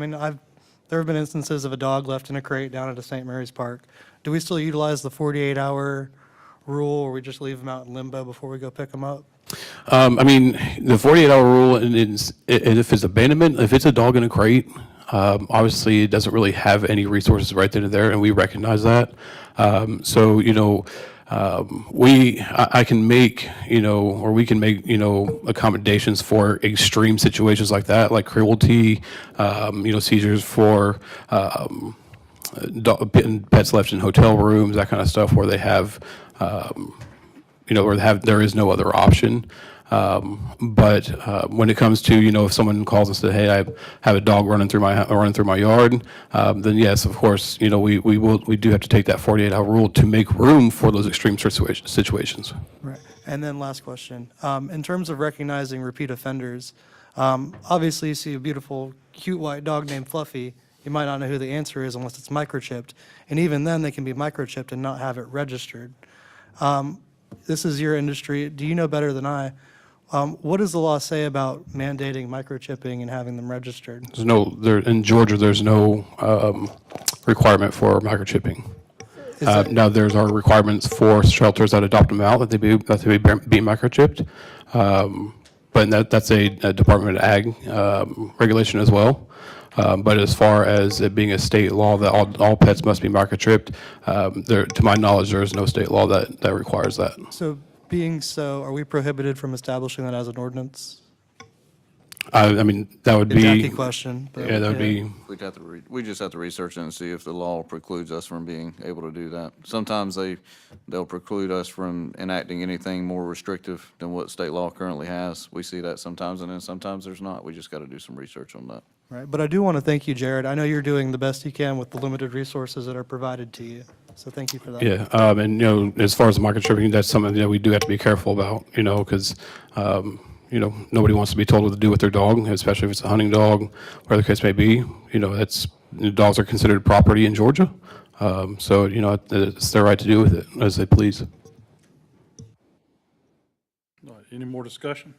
there have been instances of a dog left in a crate down at a St. Mary's Park. Do we still utilize the 48-hour rule, or we just leave them out in limbo before we go pick them up? The 48-hour rule, and if it's abandonment, if it's a dog in a crate, obviously it doesn't really have any resources right then and there, and we recognize that. So, I can make, or we can make, accommodations for extreme situations like that, like cruelty, seizures for pets left in hotel rooms, that kind of stuff, where they have, there is no other option. But when it comes to, if someone calls and says, hey, I have a dog running through my yard, then yes, of course, we do have to take that 48-hour rule to make room for those extreme situations. Right. And then last question. In terms of recognizing repeat offenders, obviously you see a beautiful, cute white dog named Fluffy. You might not know who the answer is unless it's microchipped. And even then, they can be microchipped and not have it registered. This is your industry. Do you know better than I? What does the law say about mandating microchipping and having them registered? In Georgia, there's no requirement for microchipping. Now, there's our requirements for shelters that adopt them out, that they be microchipped. But that's a Department of Ag regulation as well. But as far as it being a state law that all pets must be microchipped, to my knowledge, there is no state law that requires that. So being so, are we prohibited from establishing that as an ordinance? That would A be. Jackie question. But Yeah, that would be. We just have to research it and see if the law precludes us from being able to do that. Sometimes they'll preclude us from enacting anything more restrictive than what state law currently has. We see that sometimes, and then sometimes there's not. We just got to do some research on that. Right, but I do want to thank you, Jared. I know you're doing the best you can with the limited resources that are provided to you. So thank you for that. Yeah, and as far as the microchipping, that's something that we do have to be careful about. Because nobody wants to be told what to do with their dog, especially if it's a hunting dog, whatever the case may be. Dogs are considered property in Georgia, so it's their right to do with it as they please. All right, any more discussion?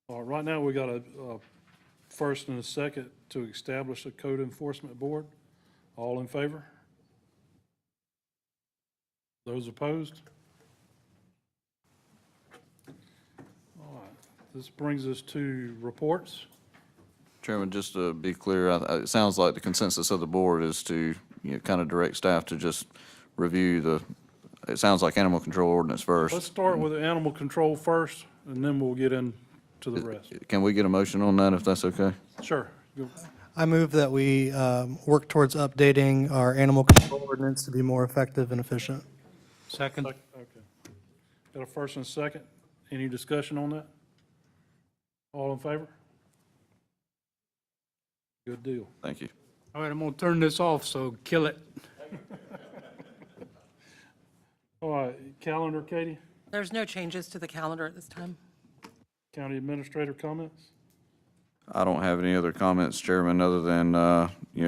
All right, right now we got a first and a second to establish a code enforcement board. All in favor? Those opposed? All right, this brings us to reports. Chairman, just to be clear, it sounds like the consensus of the board is to, kind of direct staff to just review it sounds like animal control ordinance first. Let's start with the animal control first, and then we'll get into the rest. Can we get a motion on that, if that's okay? Sure. I move that we work towards updating our animal control ordinance to be more effective and efficient. Second. Okay. Got a first and a second. Any discussion on that? All in favor? Good deal. Thank you. All right, I'm going to turn this off, so kill it. All right, calendar, Katie? There's no changes to the calendar at this time. County administrator comments? I don't have any other comments, Chairman, other than,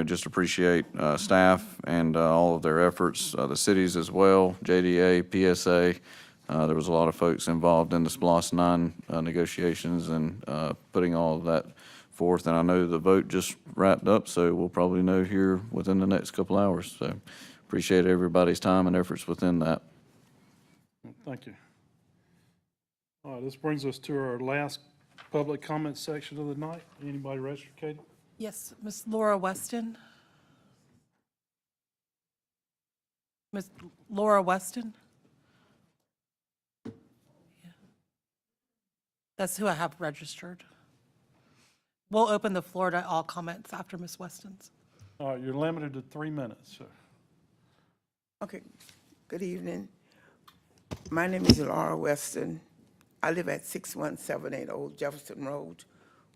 just appreciate staff and all of their efforts, the cities as well, JDA, PSA. There was a lot of folks involved in the SPLOST 9 negotiations and putting all of that forth. And I know the vote just wrapped up, so we'll probably know here within the next couple hours. So appreciate everybody's time and efforts within that. Thank you. All right, this brings us to our last public comment section of the night. Anybody registered, Katie? Yes, Ms. Laura Weston. Ms. Laura Weston? That's who I have registered. We'll open the floor to all comments after Ms. Weston's. All right, you're limited to 3 minutes, sir. Okay, good evening. My name is Laura Weston. I live at 6178 Old Jefferson Road,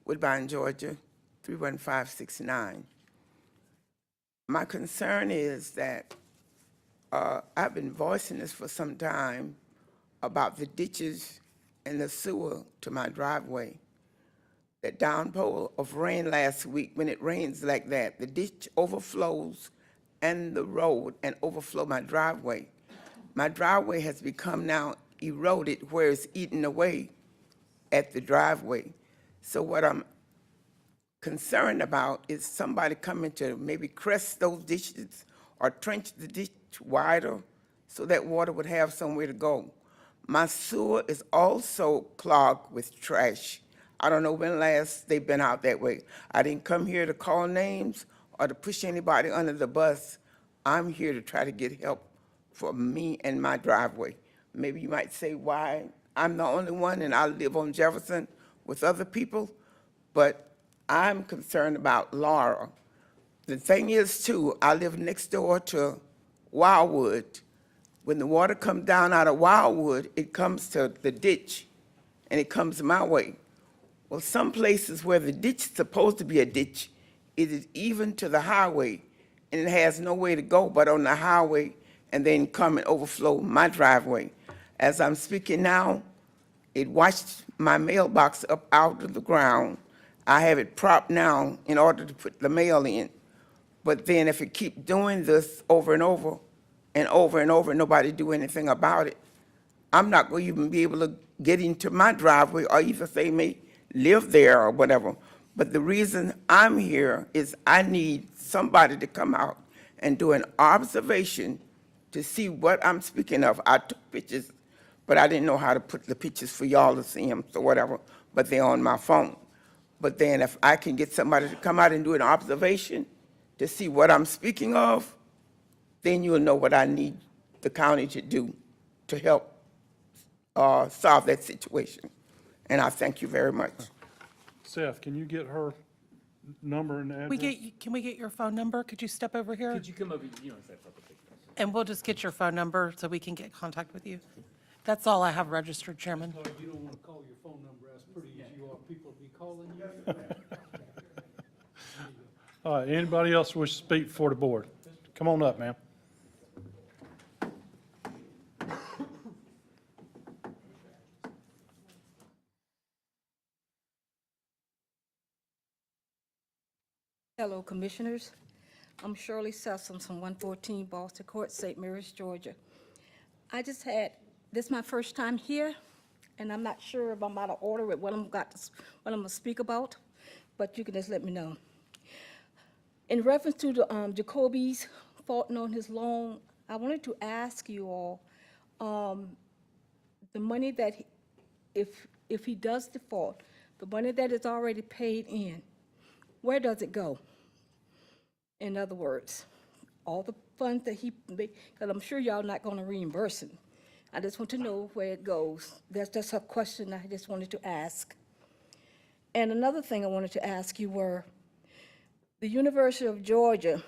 Woodbine, Georgia, 31569. My concern is that I've been voicing this for some time about the ditches and the sewer to my driveway. That downpour of rain last week, when it rains like that, the ditch overflows and the road and overflow my driveway. My driveway has become now eroded where it's eaten away at the driveway. So what I'm concerned about is somebody coming to maybe crest those ditches or trench the ditch wider so that water would have somewhere to go. My sewer is also clogged with trash. I don't know when last they've been out that way. I didn't come here to call names or to push anybody under the bus. I'm here to try to get help for me and my driveway. Maybe you might say why I'm the only one and I live on Jefferson with other people, but I'm concerned about Laura. The thing is too, I live next door to Wildwood. When the water comes down out of Wildwood, it comes to the ditch and it comes my way. Well, some places where the ditch is supposed to be a ditch, it is even to the highway, and it has no way to go but on the highway and then come and overflow my driveway. As I'm speaking now, it washed my mailbox up out of the ground. I have it propped now in order to put the mail in. But then if it keep doing this over and over and over and over, and nobody do anything about it, I'm not going to even be able to get into my driveway or either say may live there or whatever. But the reason I'm here is I need somebody to come out and do an observation to see what I'm speaking of. I took pictures, but I didn't know how to put the pictures for y'all to see them, so whatever, but they're on my phone. But then if I can get somebody to come out and do an observation to see what I'm speaking of, then you'll know what I need the county to do to help solve that situation. And I thank you very much. Seth, can you get her number and address? Can we get your phone number? Could you step over here? Could you come over, you know, And we'll just get your phone number so we can get contact with you. That's all I have registered, Chairman. You don't want to call your phone number as pretty as you are. People will be calling you. All right, anybody else wish to speak for the board? Come on up, ma'am. Hello, Commissioners. I'm Shirley Sessom from 114 Boston Court, St. Mary's, Georgia. This is my first time here, and I'm not sure if I'm out of order with what I'm going to speak about, but you can just let me know. In reference to the Jacoby's faulting on his loan, I wanted to ask you all, the money that, if he does default, the money that is already paid in, where does it go? In other words, all the funds that he made, because I'm sure y'all not going to reimburse him. I just want to know where it goes. That's just a question I just wanted to ask. And another thing I wanted to ask you were, the University of Georgia,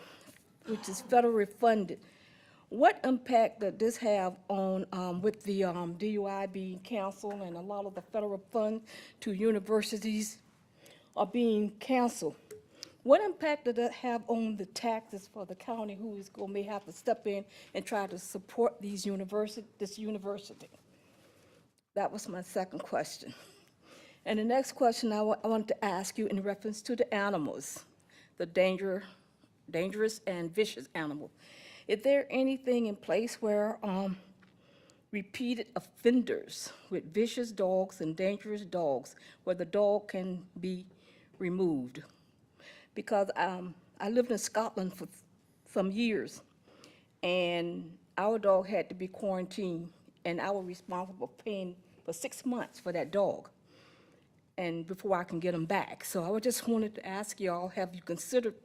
which is federally funded, what impact does this have on, with the DUI being canceled and a lot of the federal funds to universities are being canceled? What impact does that have on the taxes for the county who is may have to step in and try to support this university? That was my second question. And the next question I wanted to ask you in reference to the animals, the dangerous and vicious animal. Is there anything in place where repeated offenders with vicious dogs and dangerous dogs, where the dog can be removed? Because I lived in Scotland for some years, and our dog had to be quarantined, and I was responsible for paying for 6 months for that dog, and before I can get him back. So I just wanted to ask y'all, have you considered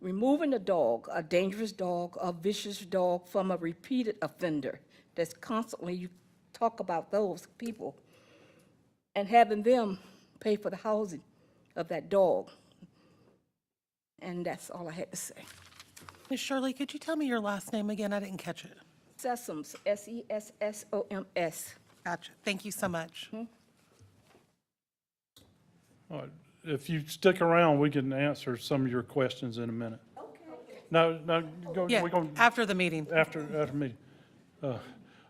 removing a dog, a dangerous dog, a vicious dog, from a repeated offender that's constantly, you talk about those people, and having them pay for the housing of that dog. And that's all I had to say. Ms. Shirley, could you tell me your last name again? I didn't catch it. Sessoms, Sessoms. Gotcha. Thank you so much. All right, if you stick around, we can answer some of your questions in a minute. No, go, Yeah, we're going, after the meeting. after meeting. All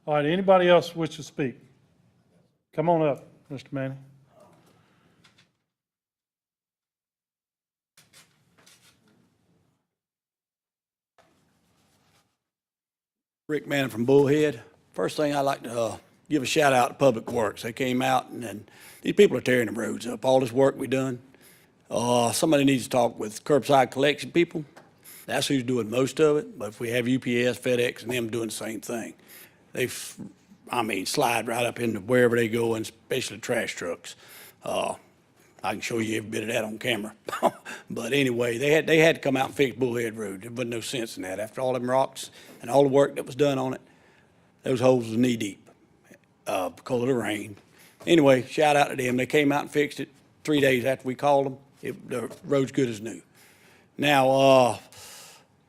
right, anybody else wish to speak? Come on up, Mr. Manning. Rick Manning from Bullhead. First thing I'd like to give a shout out to Public Works. They came out and these people are tearing the roads up. All this work we done. Somebody needs to talk with curbside collection people. That's who's doing most of it. But if we have UPS, FedEx, and them doing the same thing, slide right up into wherever they go, and especially trash trucks. I can show you every bit of that on camera. But anyway, they had to come out and fix Bullhead Road. There wasn't no sense in that. After all them rocks and all the work that was done on it, those holes was knee deep because of the rain. Anyway, shout out to them. They came out and fixed it 3 days after we called them. The road's good as new. Now,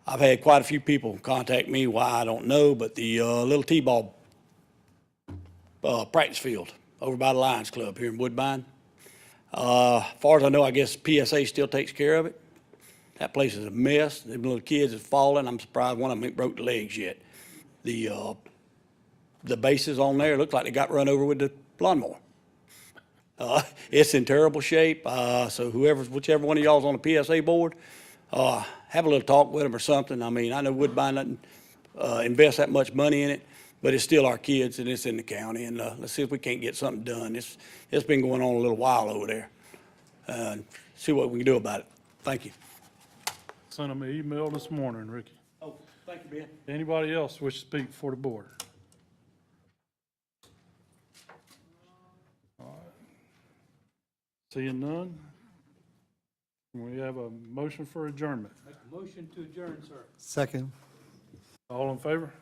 I've had quite a few people contact me, why I don't know, but the little T-ball practice field over by the Lions Club here in Woodbine, far as I know, I guess PSA still takes care of it. That place is a mess. Them little kids have fallen. I'm surprised one of them ain't broke the legs yet. The bases on there look like they got run over with the lawnmower. It's in terrible shape. So whichever one of y'all's on the PSA board, have a little talk with them or something. I mean, I know Woodbine doesn't invest that much money in it, but it's still our kids and it's in the county. And let's see if we can't get something done. It's been going on a little while over there. See what we can do about it. Thank you. Sent them an email this morning, Ricky. Oh, thank you, Ben. Anybody else wish to speak for the board? All right. Seeing none, we have a motion for adjournment. Make a motion to adjourn, sir. Second. All in favor?